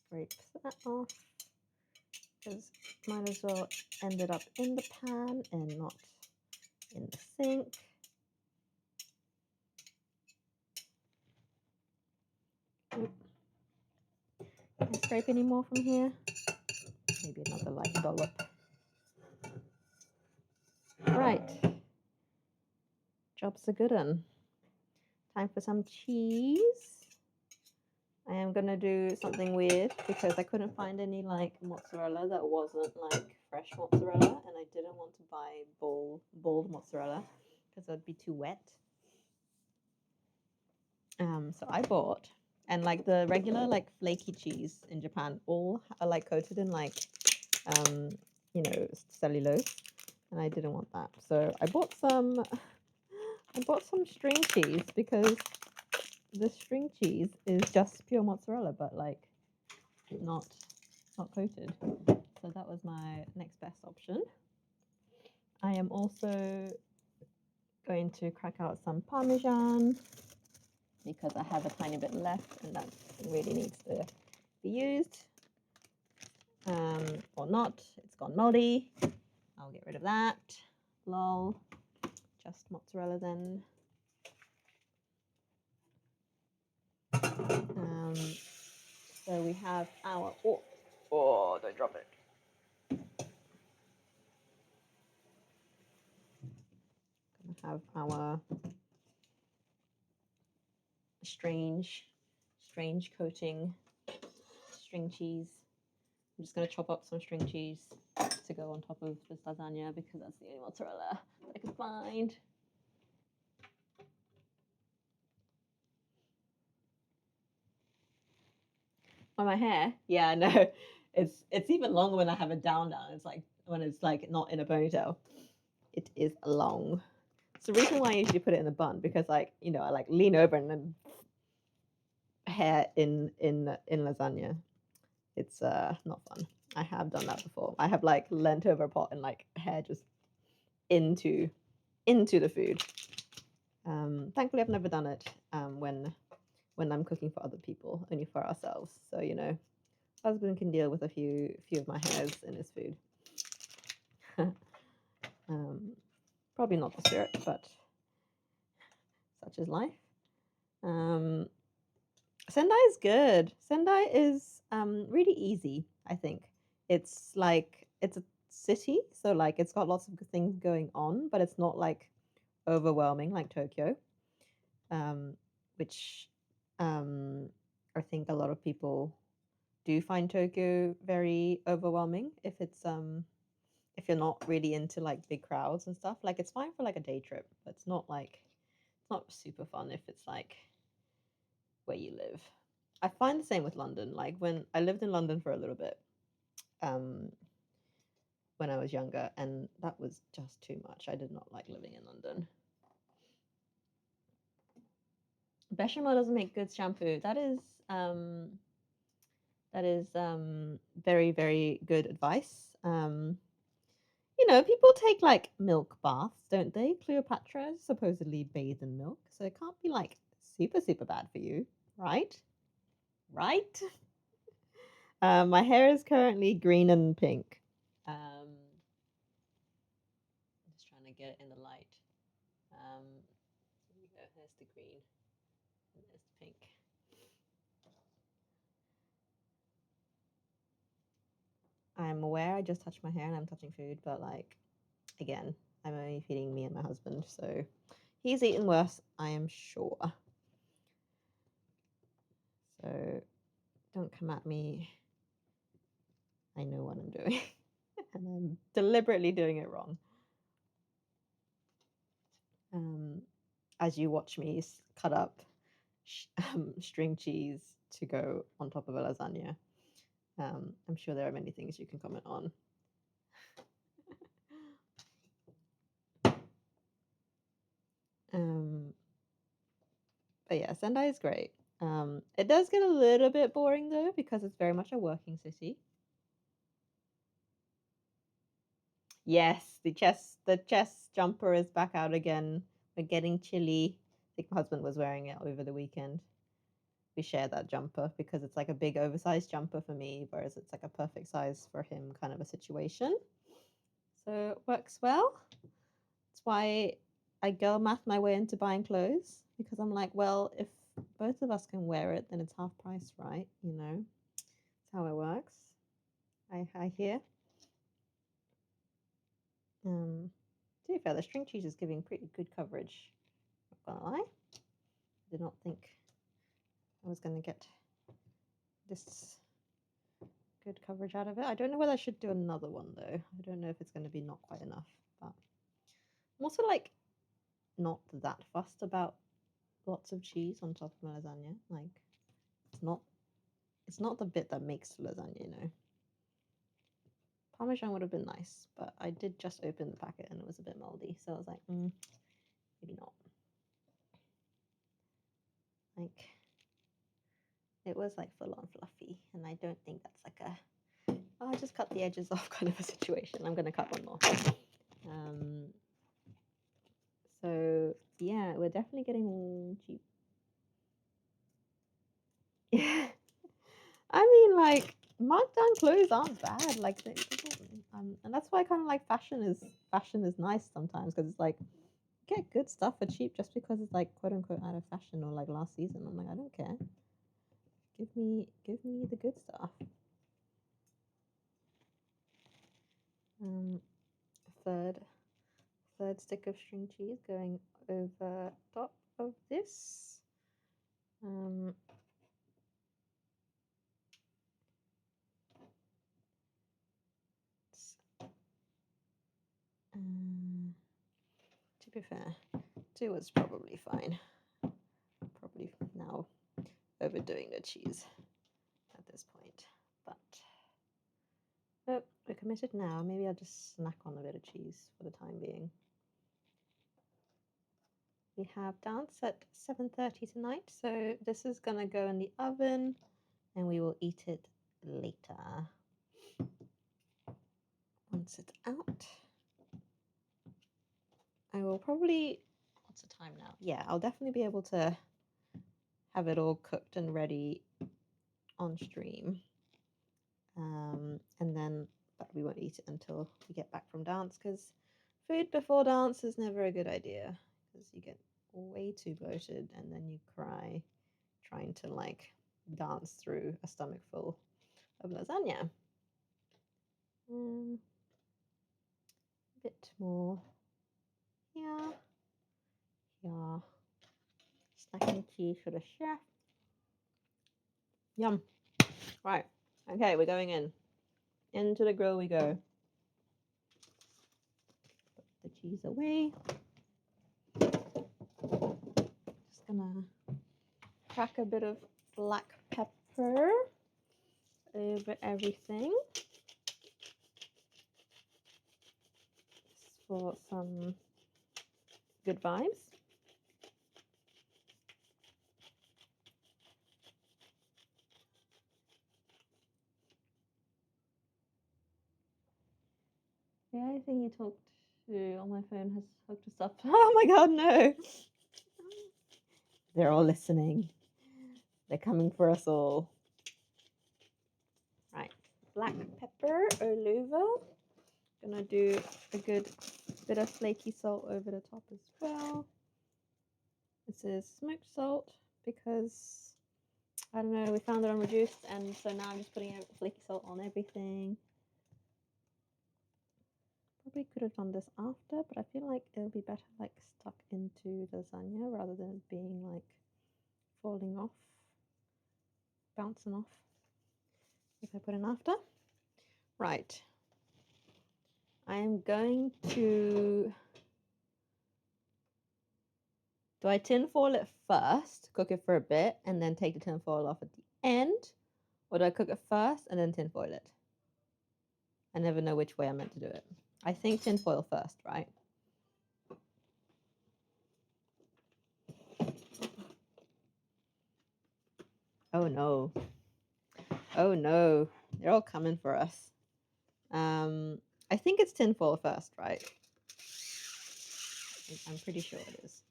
Scrape that off because might as well end it up in the pan and not in the sink. Can I scrape any more from here? Maybe another light dollop. Right. Job's a good one. Time for some cheese. I am gonna do something weird because I couldn't find any like mozzarella that wasn't like fresh mozzarella, and I didn't want to buy bold mozzarella because it'd be too wet. So I bought, and like the regular like flaky cheese in Japan, all are like coated in like cellulose, and I didn't want that. So I bought some string cheese because the string cheese is just pure mozzarella, but like not coated. So that was my next best option. I am also going to crack out some Parmesan because I have a tiny bit left and that really needs to be used. or not. It's gone moldy. I'll get rid of that. Lol. Just mozzarella then. So we have our don't drop it. Gonna have our strange coating string cheese. I'm just gonna chop up some string cheese to go on top of this lasagna because that's the only mozzarella that I can find. On my hair, yeah, no, it's even longer when I have it down. It's like when it's like not in a ponytail. It is long. It's the reason why I usually put it in a bun because, like, you know, I like lean over and then hair in lasagna. It's not fun. I have done that before. I have like leant over a pot and like hair just into the food. Thankfully, I've never done it when I'm cooking for other people, only for ourselves. So, you know, husband can deal with a few of my hairs in his food. Probably not the spirit, but such is life. Sendai is good. Sendai is really easy, I think. It's like, it's a city, so like it's got lots of good things going on, but it's not like overwhelming like Tokyo, which I think a lot of people do find Tokyo very overwhelming if it's if you're not really into like big crowds and stuff. Like it's fine for like a day trip, but it's not super fun if it's like where you live. I find the same with London. Like when I lived in London for a little bit, when I was younger, and that was just too much. I did not like living in London. Bechamel doesn't make good shampoo. That is very, very good advice. You know, people take like milk baths, don't they? Cleopatra supposedly bathed in milk, so it can't be like super, super bad for you, right? Right? My hair is currently green and pink. I'm just trying to get it in the light. Here we go. There's the green, and there's the pink. I'm aware I just touched my hair and I'm touching food, but like, again, I'm only feeding me and my husband, so he's eaten worse, I am sure. So don't come at me. I know what I'm doing, and I'm deliberately doing it wrong. As you watch me cut up string cheese to go on top of a lasagna, I'm sure there are many things you can comment on. But yeah, Sendai is great. It does get a little bit boring though because it's very much a working city. Yes, the chest jumper is back out again. We're getting chilly. I think my husband was wearing it over the weekend. We share that jumper because it's like a big oversized jumper for me, whereas it's like a perfect size for him kind of a situation. So it works well. That's why I girl math my way into buying clothes because I'm like, well, if both of us can wear it, then it's half price, right? You know, that's how it works. I hear. To be fair, the string cheese is giving pretty good coverage. Not gonna lie. I did not think I was gonna get this good coverage out of it. I don't know whether I should do another one though. I don't know if it's gonna be not quite enough, but I'm also like not that fussed about lots of cheese on top of my lasagna. Like it's not the bit that makes the lasagna, you know. Parmesan would have been nice, but I did just open the packet and it was a bit moldy, so I was like, maybe not. Like it was like full on fluffy, and I don't think that's like a I just cut the edges off kind of a situation. I'm gonna cut one more. So yeah, we're definitely getting cheap. Yeah, I mean, like markdown clothes aren't bad. Like, and that's why I kind of like fashion is nice sometimes because it's like get good stuff for cheap just because it's like quote unquote out of fashion or like last season. I'm like, I don't care. Give me the good stuff. Third stick of string cheese going over top of this. To be fair, 2 was probably fine. Probably now overdoing the cheese at this point, but oh, we're committed now. Maybe I'll just snack on a bit of cheese for the time being. We have dance at 7:30 tonight, so this is gonna go in the oven and we will eat it later. Once it's out, I will probably, what's the time now? Yeah, I'll definitely be able to have it all cooked and ready on stream. And then, but we won't eat it until we get back from dance because food before dance is never a good idea because you get way too bloated and then you cry trying to like dance through a stomach full of lasagna. A bit more here. Snacking cheese for the chef. Yum. Right. Okay, we're going in. Into the grill we go. Put the cheese away. Just gonna crack a bit of black pepper over everything. Just for some good vibes. The only thing you talked to on my phone has hooked us up. Oh my god, no! They're all listening. They're coming for us all. Right, black pepper all over. Gonna do a good bit of flaky salt over the top as well. This is smoked salt because I don't know, we found it on reduced, and so now I'm just putting flaky salt on everything. Probably could have done this after, but I feel like it'll be better like stuck into the lasagna rather than being like falling off, bouncing off if I put in after. Right. I am going to... Do I tin foil it first, cook it for a bit, and then take the tin foil off at the end? Or do I cook it first and then tin foil it? I never know which way I'm meant to do it. I think tin foil first, right? Oh no. Oh no. They're all coming for us. I think it's tin foil first, right? I'm pretty sure it is.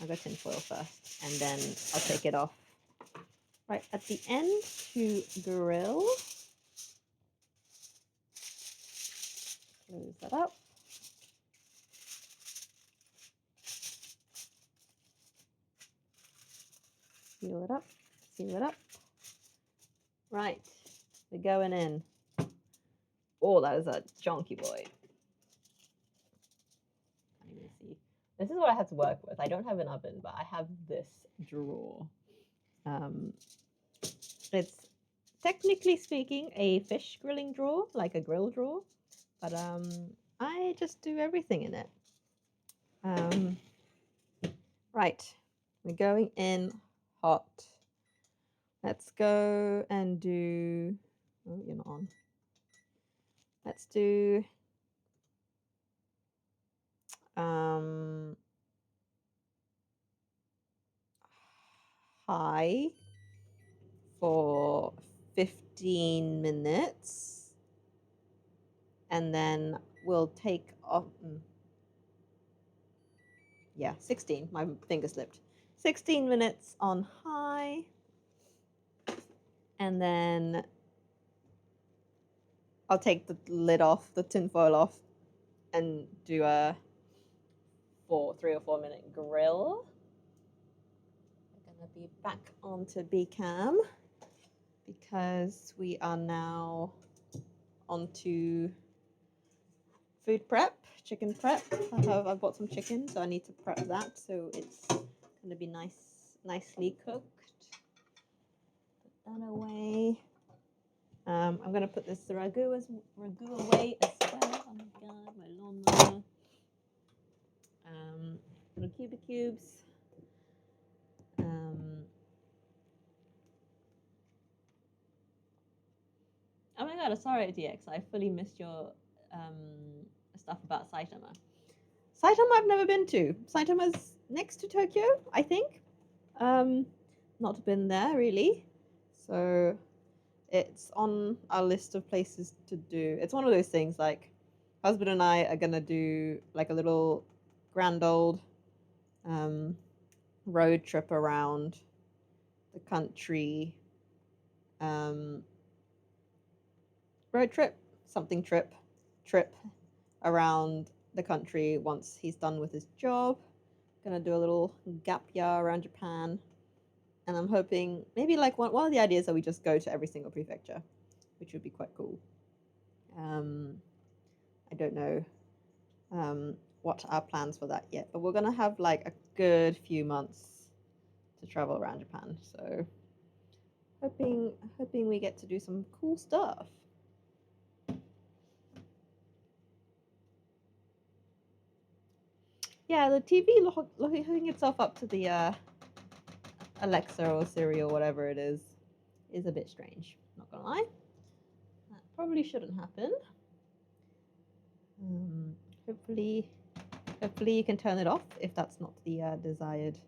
I'll go tin foil first and then I'll take it off. Right, at the end to grill. Close that up. Seal it up. Seal it up. Right, we're going in. Oh, that is a chunky boy. Let me see. This is what I have to work with. I don't have an oven, but I have this drawer. It's technically speaking a fish grilling drawer, like a grill drawer, but I just do everything in it. Right, we're going in hot. Let's go and do... Oh, you're not on. Let's do high for 15 minutes. And then we'll take off... Yeah, 16. My finger slipped. 16 minutes on high. And then I'll take the lid off, the tinfoil off, and do a 3 or 4 minute grill. We're gonna be back onto BCAM because we are now onto food prep, chicken prep. I bought some chicken, so I need to prep that so it's gonna be nicely cooked. Put that away. I'm gonna put this ragu away as well. Oh my god, my lawnmower. Little cubes. Oh my god, sorry DX, I fully missed your stuff about Saitama. Saitama I've never been to. Saitama's next to Tokyo, I think. Not been there really. So it's on our list of places to do. It's one of those things like husband and I are gonna do like a little grand old road trip around the country. Road trip, something trip around the country once he's done with his job. Gonna do a little gap year around Japan. And I'm hoping maybe like one of the ideas that we just go to every single prefecture, which would be quite cool. I don't know what our plans for that yet, but we're gonna have like a good few months to travel around Japan. So hoping we get to do some cool stuff. Yeah, the TV hooking itself up to the Alexa or Siri or whatever it is a bit strange. Not gonna lie, that probably shouldn't happen. Hopefully you can turn it off if that's not the desired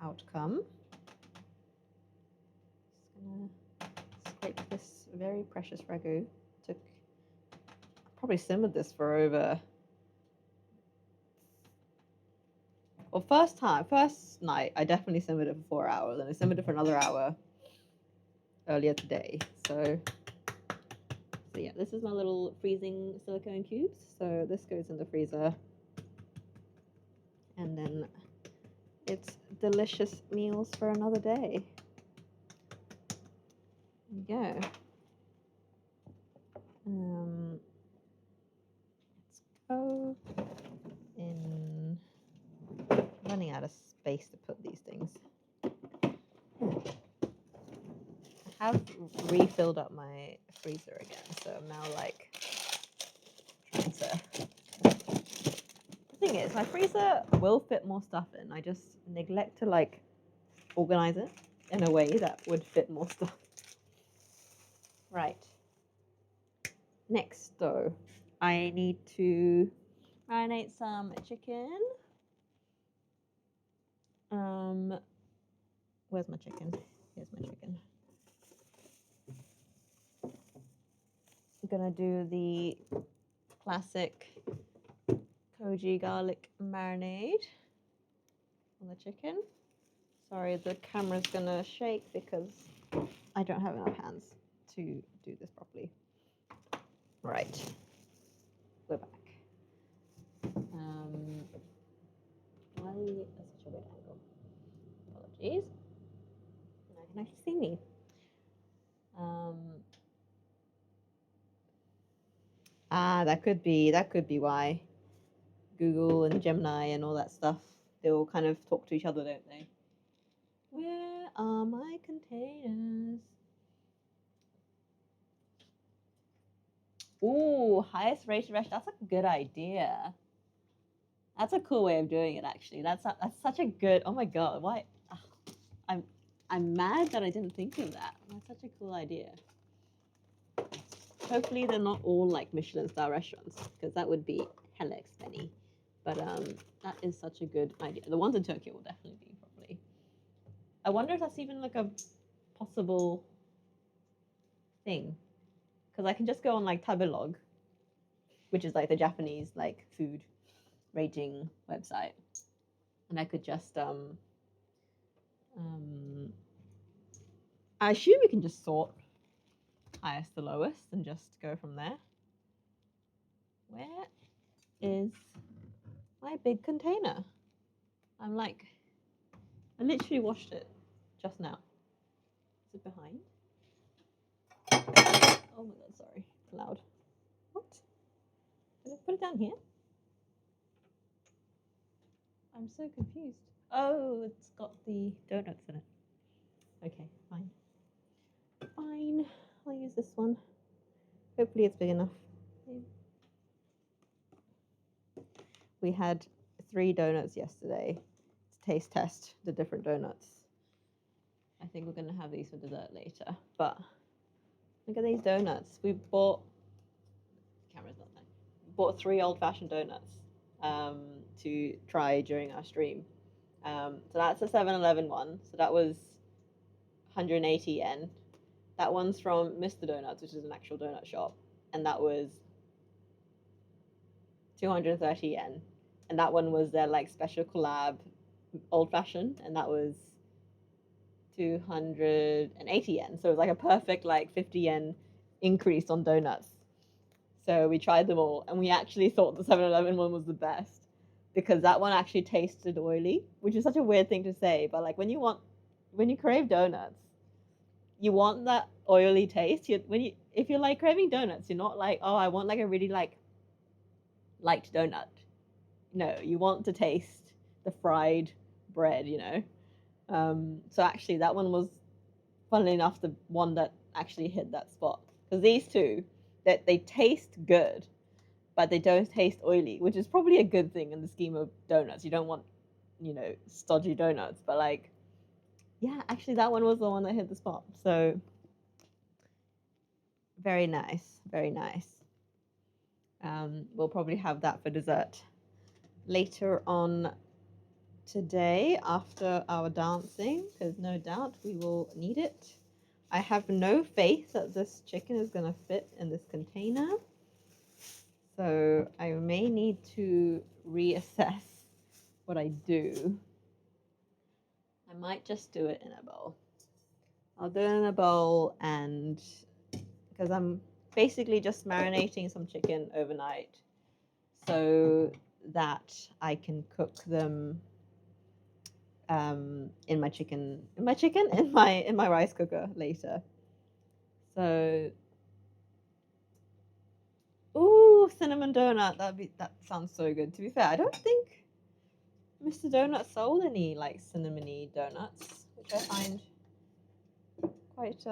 outcome. Just gonna scrape this very precious ragu. I probably simmered this for over. Well, first night, I definitely simmered it for 4 hours, and I simmered it for another hour earlier today. So yeah, this is my little freezing silicone cubes. So this goes in the freezer, and then it's delicious meals for another day. There you go. Let's go in. Running out of space to put these things. I have refilled up my freezer again, so I'm now like trying to. The thing is, my freezer will fit more stuff in. I just neglect to like organize it in a way that would fit more stuff. Right. Next, though, I need to marinate some chicken. Where's my chicken? Here's my chicken. I'm gonna do the classic koji garlic marinade on the chicken. Sorry, the camera's gonna shake because I don't have enough hands to do this properly. Right, we're back. Why is such a weird angle? Apologies. Now you can actually see me. That could be why. Google and Gemini and all that stuff, they all kind of talk to each other, don't they? Where are my containers? Ooh, highest rated restaurant. That's a good idea. That's a cool way of doing it, actually. That's such a good. Oh my god, why? I'm mad that I didn't think of that. That's such a cool idea. Hopefully, they're not all like Michelin star restaurants, because that would be hella expensive. But that is such a good idea. The ones in Tokyo will definitely be probably. I wonder if that's even like a possible thing, because I can just go on like Tabelog, which is like the Japanese like food rating website, and I could just I assume you can just sort highest to lowest and just go from there. Where is my big container? I literally washed it just now. Is it behind? Oh my god, sorry. Loud. What? Did I put it down here? I'm so confused. Oh, it's got the donuts in it. Okay, fine. Fine. I'll use this one. Hopefully it's big enough. We had 3 donuts yesterday to taste test the different donuts. I think we're going to have these for dessert later. But look at these donuts. We bought... Camera's not there. We bought 3 old-fashioned donuts to try during our stream. So that's a 7-Eleven one. So that was 180 yen. That one's from Mr. Donuts, which is an actual donut shop. And that was 230 yen. And that one was their like special collab old fashioned. And that was 280 yen. So it was like a perfect like 50 yen increase on donuts. So we tried them all. And we actually thought the 7-Eleven one was the best. Because that one actually tasted oily, which is such a weird thing to say. But like when you crave donuts, you want that oily taste. If you're like craving donuts, you're not like, oh, I want like a really like light donut. No, you want to taste the fried bread, you know. So actually, that one was, funnily enough, the one that actually hit that spot. Because these two, that they taste good, but they don't taste oily, which is probably a good thing in the scheme of donuts. You don't want, you know, stodgy donuts, but like, yeah, actually, that one was the one that hit the spot. So very nice, very nice. We'll probably have that for dessert later on today after our dancing, because no doubt we will need it. I have no faith that this chicken is going to fit in this container, so I may need to reassess what I do. I might just do it in a bowl. I'll do it in a bowl, and because I'm basically just marinating some chicken overnight so that I can cook them in my rice cooker later. So, ooh, cinnamon donut. That sounds so good. To be fair, I don't think Mr. Donut sold any like cinnamony donuts, which I find quite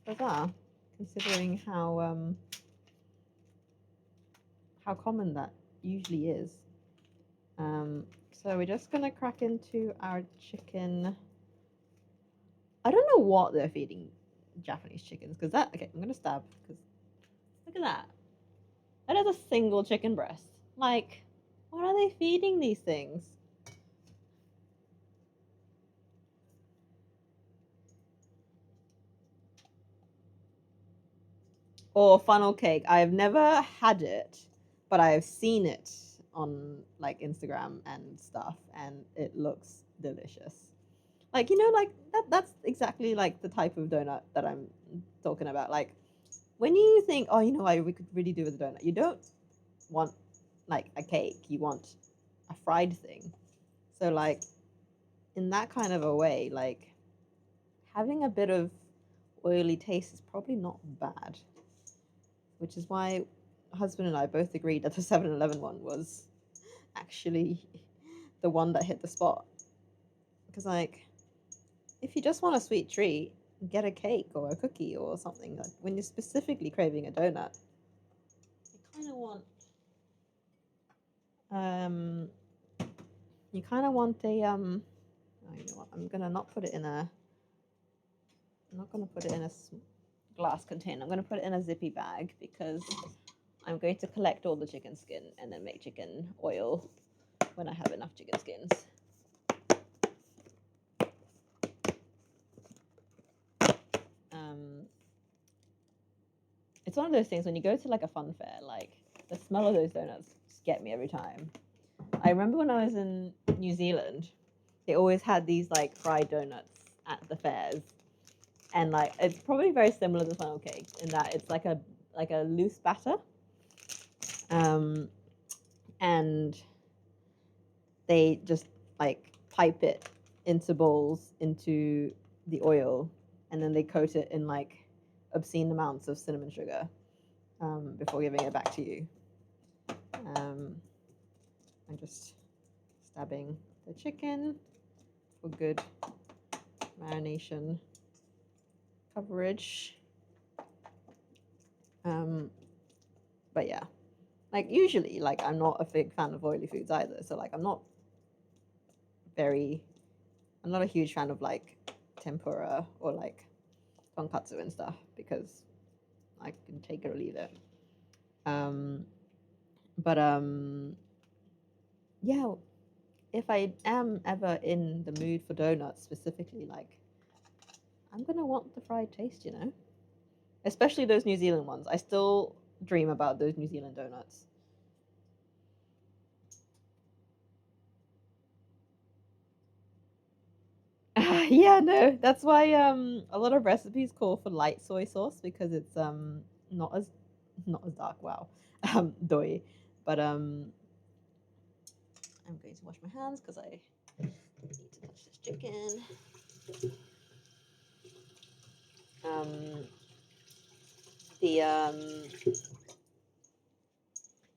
bizarre, considering how common that usually is. So we're just gonna crack into our chicken. I don't know what they're feeding Japanese chickens, because okay, I'm gonna stab, because look at that. That is a single chicken breast. Like, what are they feeding these things? Or funnel cake. I have never had it, but I have seen it on like Instagram and stuff, and it looks delicious. Like, you know, like that's exactly like the type of donut that I'm talking about. Like, when you think, oh, you know what we could really do with a donut, you don't want like a cake, you want a fried thing. So like in that kind of a way, like having a bit of oily taste is probably not bad, which is why husband and I both agreed that the 7-Eleven one was actually the one that hit the spot. Because like if you just want a sweet treat, get a cake or a cookie or something. Like when you're specifically craving a donut, you kind of want you kind of want a oh, you know what, I'm not gonna put it in a glass container. I'm gonna put it in a zippy bag, because I'm going to collect all the chicken skin and then make chicken oil when I have enough chicken skins. It's one of those things when you go to like a fun fair, like the smell of those donuts just get me every time. I remember when I was in New Zealand, they always had these like fried donuts at the fairs, and like it's probably very similar to funnel cake in that it's like a loose batter, and they just like pipe it into bowls into the oil, and then they coat it in like obscene amounts of cinnamon sugar before giving it back to you. I'm just stabbing the chicken for good marination coverage. But yeah, like usually, like I'm not a big fan of oily foods either. So like I'm not a huge fan of like tempura or like tonkatsu and stuff because I can take it or leave it. But yeah, if I am ever in the mood for donuts specifically, like I'm gonna want the fried taste, you know, especially those New Zealand ones. I still dream about those New Zealand donuts. Yeah, no, that's why a lot of recipes call for light soy sauce because it's not as dark. Wow, doi, but I'm going to wash my hands because I need to touch this chicken. Um, the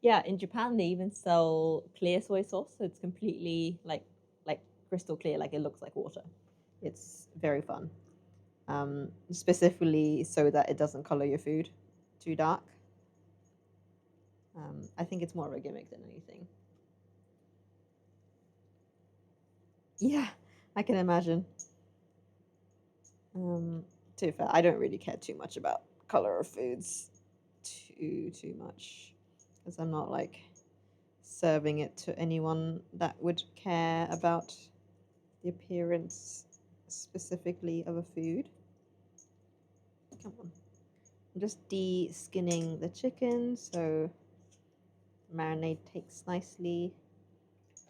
Yeah, in Japan they even sell clear soy sauce, so it's completely like crystal clear, like it looks like water. It's very fun, specifically so that it doesn't color your food too dark. I think it's more of a gimmick than anything. Yeah, I can imagine. To be fair, I don't really care too much about color of foods too much because I'm not like serving it to anyone that would care about the appearance specifically of a food. Come on. I'm just de-skinning the chicken so marinade takes nicely.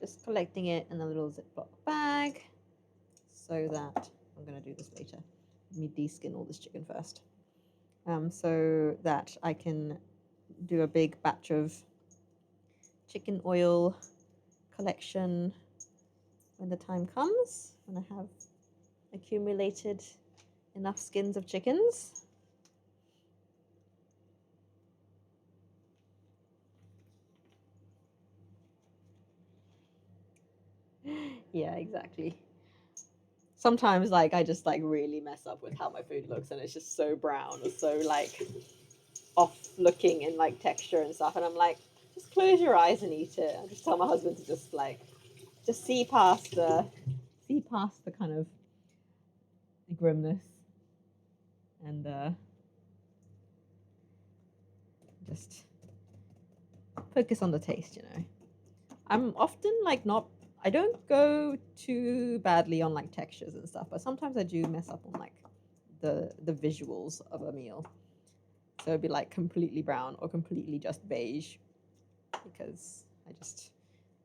Just collecting it in a little Ziploc bag so that I'm going to do this later. Let me de-skin all this chicken first. So that I can do a big batch of chicken oil collection when the time comes, when I have accumulated enough skins of chickens. Yeah, exactly. Sometimes like I just like really mess up with how my food looks and it's just so brown or so like off looking in like texture and stuff, and I'm like, just close your eyes and eat it. I just tell my husband to just see past the kind of grimness and just focus on the taste, you know. I'm often like not I don't go too badly on like textures and stuff, but sometimes I do mess up on like the visuals of a meal. So it'd be like completely brown or completely just beige because I just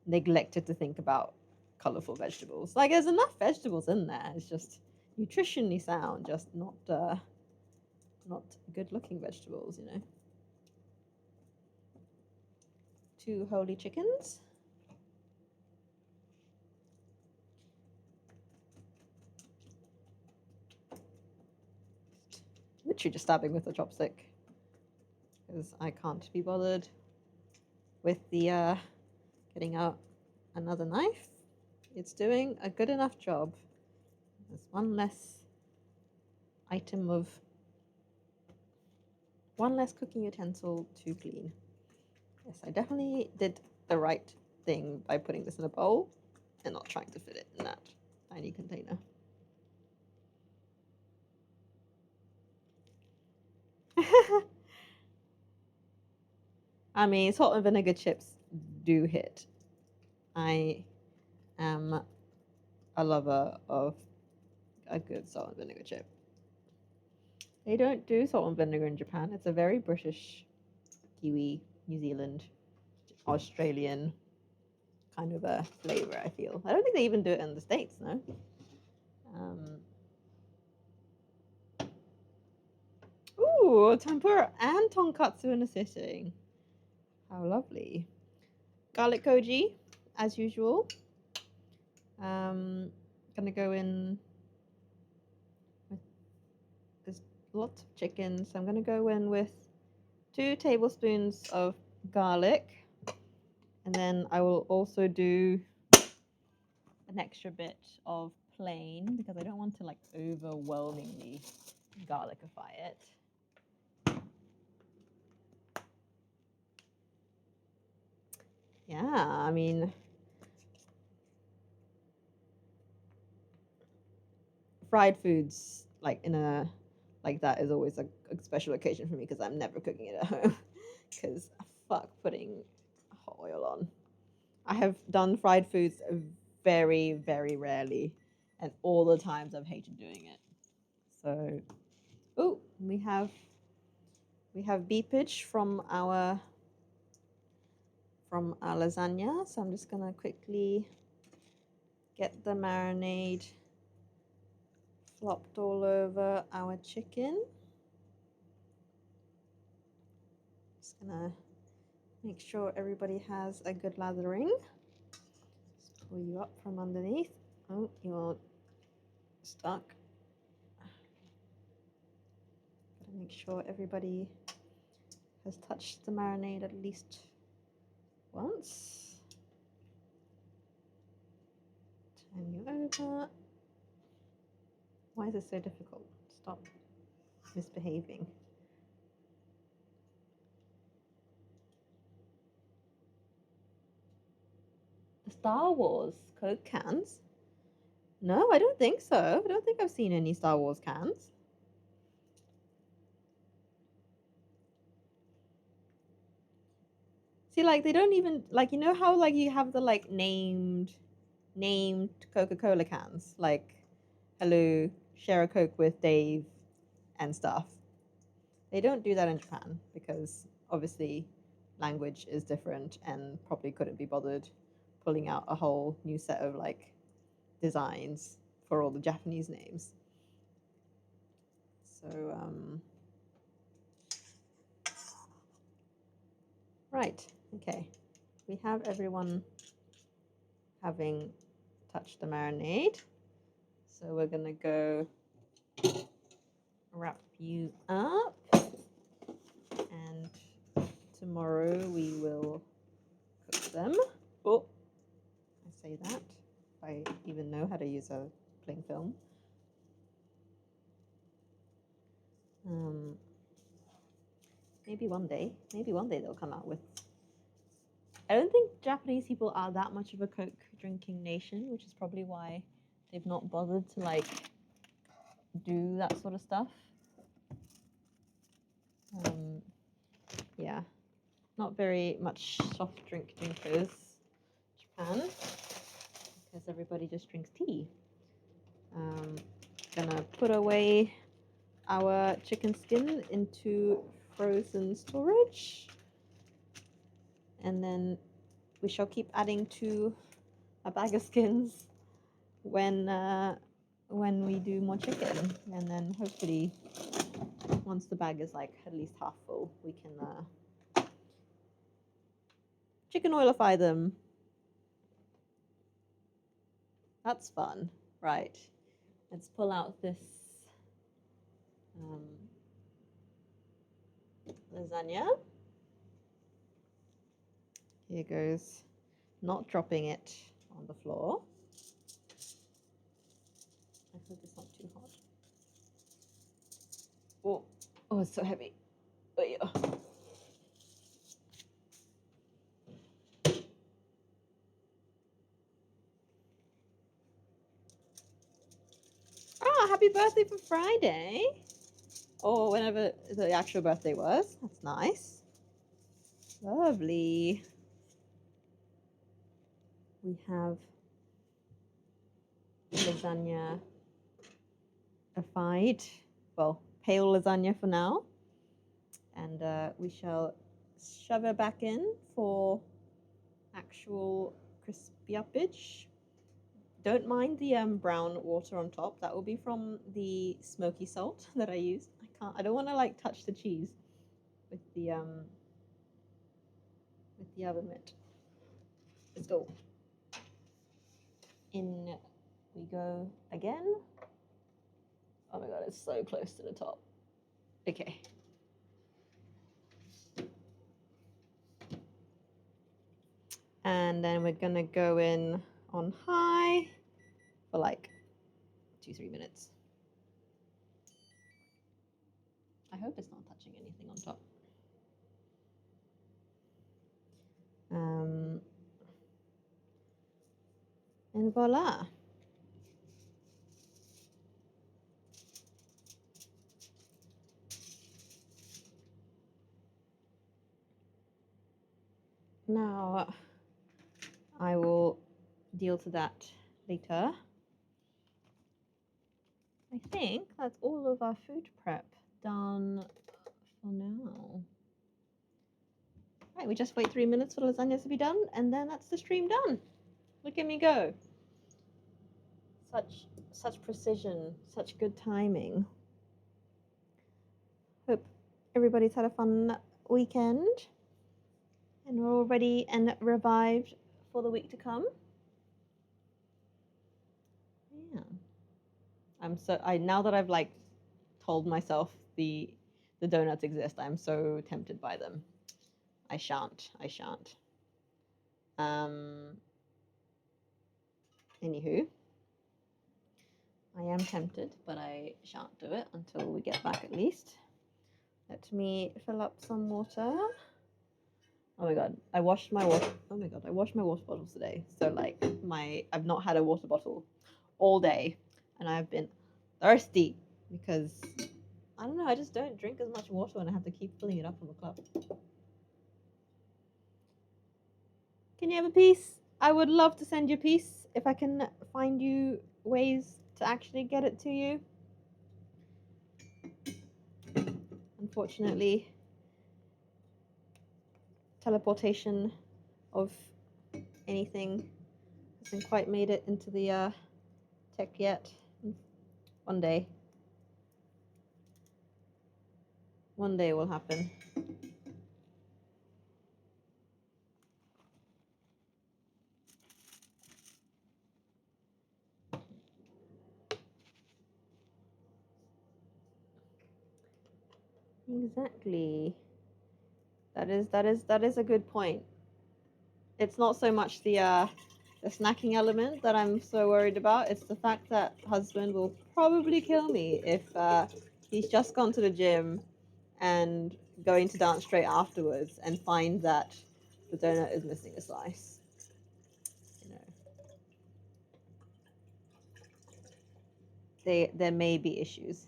neglected to think about colorful vegetables. Like there's enough vegetables in there. It's just nutritionally sound, just not good looking vegetables, you know. 2 holy chickens. Literally just stabbing with a chopstick because I can't be bothered with the getting out another knife. It's doing a good enough job. There's one less cooking utensil to clean. Yes, I definitely did the right thing by putting this in a bowl and not trying to fit it in that tiny container. I mean, salt and vinegar chips do hit. I am a lover of a good salt and vinegar chip. They don't do salt and vinegar in Japan. It's a very British, Kiwi, New Zealand, Australian kind of a flavor, I feel. I don't think they even do it in the States, no? Um, Oh, tempura and tonkatsu in a sitting. How lovely. Garlic koji, as usual. Gonna go in with, there's lots of chicken, so I'm gonna go in with 2 tablespoons of garlic, and then I will also do an extra bit of plain because I don't want to like overwhelmingly garlicify it. Yeah, I mean, fried foods like in a like that is always a special occasion for me because I'm never cooking it at home because fuck putting hot oil on. I have done fried foods very, very rarely, and all the times I've hated doing it. So, oh, we have beepage from our lasagna. So I'm just gonna quickly get the marinade flopped all over our chicken. Just gonna make sure everybody has a good lathering. Just pull you up from underneath. Oh, you're stuck. Gotta make sure everybody has touched the marinade at least once. Turn you over. Why is it so difficult? Stop misbehaving. The Star Wars Coke cans? No, I don't think so. I don't think I've seen any Star Wars cans. See, like they don't even like, you know how like you have the like named Coca-Cola cans, like hello, share a Coke with Dave and stuff. They don't do that in Japan because obviously language is different and probably couldn't be bothered pulling out a whole new set of like designs for all the Japanese names. So right, okay. We have everyone having touched the marinade. So we're gonna go wrap you up, and tomorrow we will cook them. Oh, I say that. I even know how to use a cling film. Maybe one day they'll come out with. I don't think Japanese people are that much of a Coke drinking nation, which is probably why they've not bothered to like do that sort of stuff. Yeah, not very much soft drink drinkers, Japan, because everybody just drinks tea. Gonna put away our chicken skin into frozen storage, and then we shall keep adding to a bag of skins when we do more chicken, and then hopefully once the bag is like at least half full, we can chicken oilify them. That's fun. Right, let's pull out this lasagna. Here goes, not dropping it on the floor. I hope it's not too hot. Oh, it's so heavy. Oh, yeah. Oh, happy birthday for Friday. Or whenever the actual birthday was. That's nice. Lovely. We have lasagna ified. Well, pale lasagna for now. And we shall shove it back in for actual crispy uppage. Don't mind the brown water on top. That will be from the smoky salt that I used. I can't. I don't want to like touch the cheese with the oven mitt. Let's go. In we go again. Oh my god, it's so close to the top. Okay. And then we're gonna go in on high for like 2-3 minutes. I hope it's not touching anything on top. And voila. Now I will deal to that later. I think that's all of our food prep done for now. Right, we just wait 3 minutes for the lasagna to be done, and then that's the stream done. Look at me go. Such precision, such good timing. Hope everybody's had a fun weekend and we're all ready and revived for the week to come. Yeah. Now that I've like told myself the donuts exist, I'm so tempted by them. I shan't. Anywho, I am tempted, but I shan't do it until we get back at least. Let me fill up some water. Oh my god, I washed my water. Oh my god, I washed my water bottles today. So like I've not had a water bottle all day, and I've been thirsty because I don't know. I just don't drink as much water, and I have to keep filling it up from the cup. Can you have a piece? I would love to send you a piece if I can find you ways to actually get it to you. Unfortunately, teleportation of anything hasn't quite made it into the tech yet. One day it will happen. Exactly. That is a good point. It's not so much the snacking element that I'm so worried about. It's the fact that husband will probably kill me if he's just gone to the gym and going to dance straight afterwards and find that the donut is missing a slice. You know, there may be issues.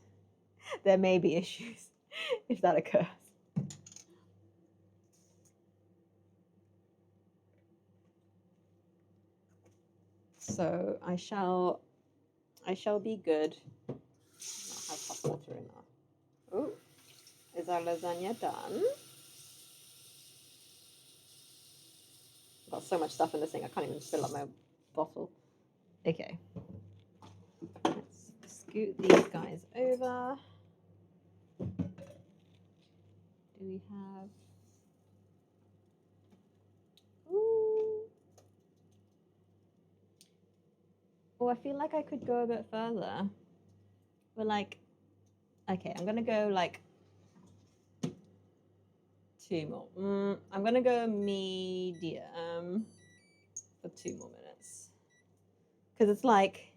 There may be issues if that occurs. So I shall be good. I'll have hot water in now. Oh, is our lasagna done? I've got so much stuff in this thing, I can't even fill up my bottle. Okay. Let's scoot these guys over. Do we have... Ooh. Oh, I feel like I could go a bit further. But like, okay, I'm gonna go like 2 more. I'm gonna go medium for 2 more minutes. Because it's like,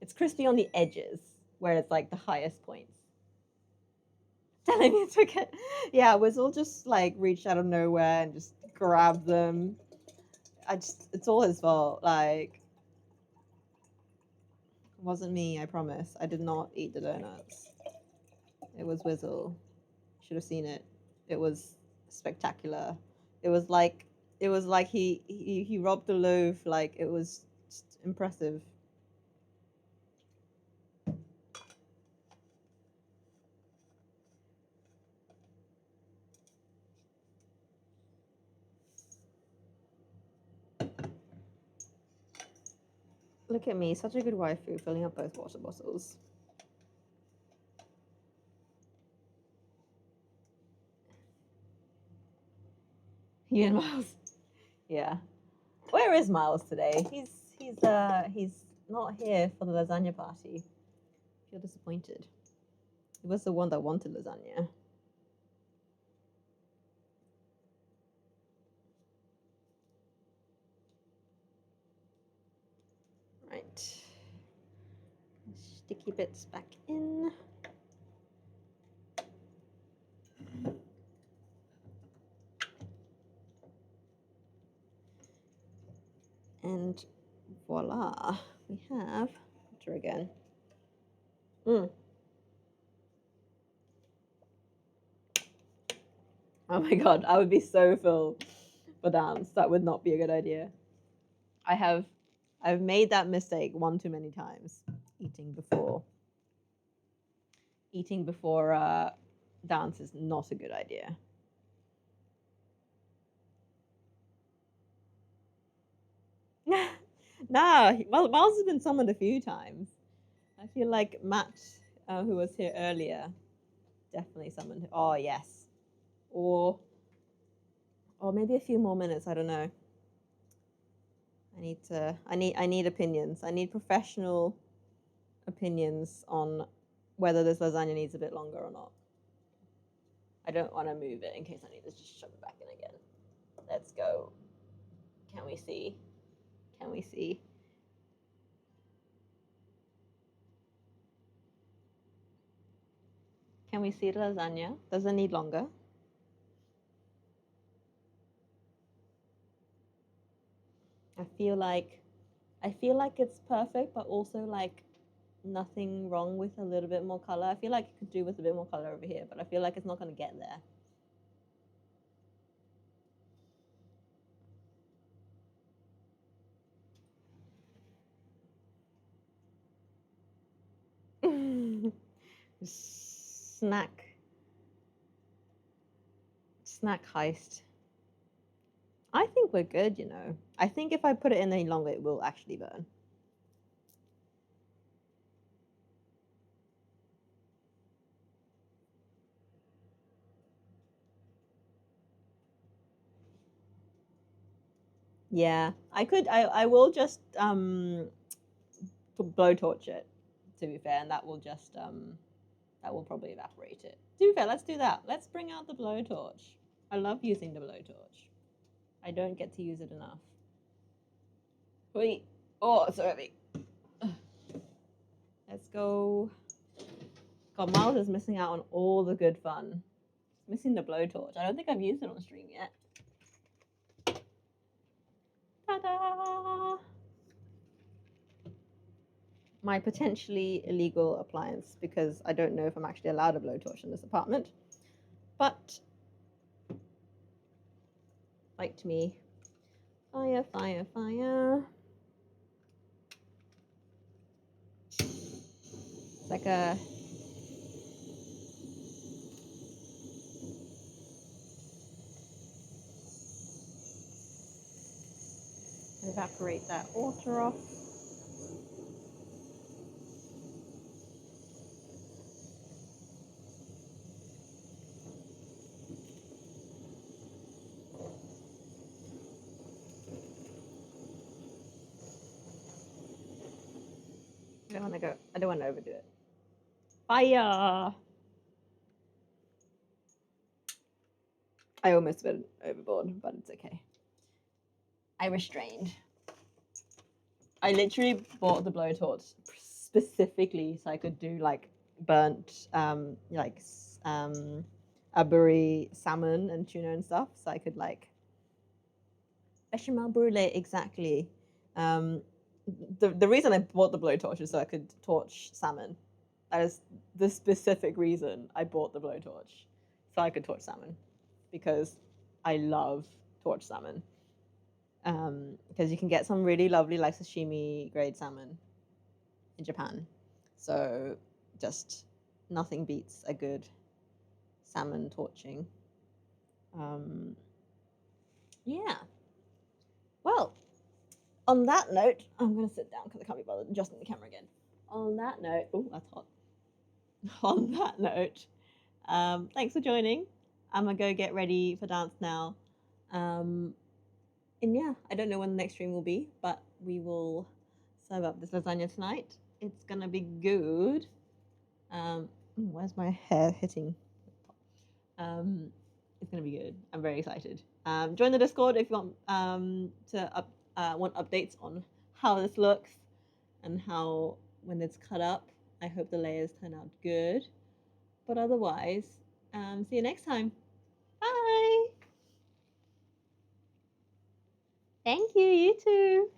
it's crispy on the edges, where it's like the highest points. Telling me to get, yeah, Wizzle just like reached out of nowhere and just grabbed them. It's all his fault. Like, it wasn't me, I promise. I did not eat the donuts. It was Wizzle. Should have seen it. It was spectacular. It was like he robbed the loaf. Like, it was just impressive. Look at me, such a good waifu, filling up both water bottles. You and Miles. Yeah. Where is Miles today? He's not here for the lasagna party. I feel disappointed. He was the one that wanted lasagna. Right. Sticky bits back in. And voila, we have butter again. Mm. Oh my god, I would be so full for dance. That would not be a good idea. I've made that mistake one too many times. Eating before. Eating before dance is not a good idea. Nah, well, Miles has been summoned a few times. I feel like Matt, who was here earlier, definitely summoned. Oh yes, or maybe a few more minutes. I don't know. I need opinions. I need professional opinions on whether this lasagna needs a bit longer or not. I don't want to move it in case I need to just shove it back in again. Let's go. Can we see? Can we see? Can we see the lasagna? Does it need longer? I feel like it's perfect, but also like nothing wrong with a little bit more color. I feel like it could do with a bit more color over here, but I feel like it's not going to get there. Snack heist. I think we're good, you know. I think if I put it in any longer, it will actually burn. Yeah, I could. I will just blowtorch it. To be fair, and that will just that will probably evaporate it. To be fair, let's do that. Let's bring out the blowtorch. I love using the blowtorch. I don't get to use it enough. Wait. Oh, it's so heavy. Let's go. God, Miles is missing out on all the good fun. He's missing the blowtorch. I don't think I've used it on stream yet. Ta-da! My potentially illegal appliance, because I don't know if I'm actually allowed a blowtorch in this apartment. But, like me. Fire, fire, fire. It's like a... evaporate that water off. I don't want to overdo it. Fire! I almost went overboard, but it's okay. I restrained. I literally bought the blowtorch specifically so I could do like burnt, aburi salmon and tuna and stuff. So I could like bechamel brulee exactly. The reason I bought the blowtorch is so I could torch salmon. That is the specific reason I bought the blowtorch, so I could torch salmon, because I love torch salmon. Because you can get some really lovely like sashimi grade salmon in Japan. So just nothing beats a good salmon torching. Yeah. Well, on that note, I'm going to sit down because I can't be bothered adjusting the camera again. On that note, oh, that's hot. On that note, thanks for joining. I'm going to go get ready for dance now. And yeah, I don't know when the next stream will be, but we will serve up this lasagna tonight. It's gonna be good. Where's my hair hitting? It's gonna be good. I'm very excited. Join the Discord if you want want updates on how this looks and how when it's cut up. I hope the layers turn out good. But otherwise, see you next time. Bye. Thank you. You too.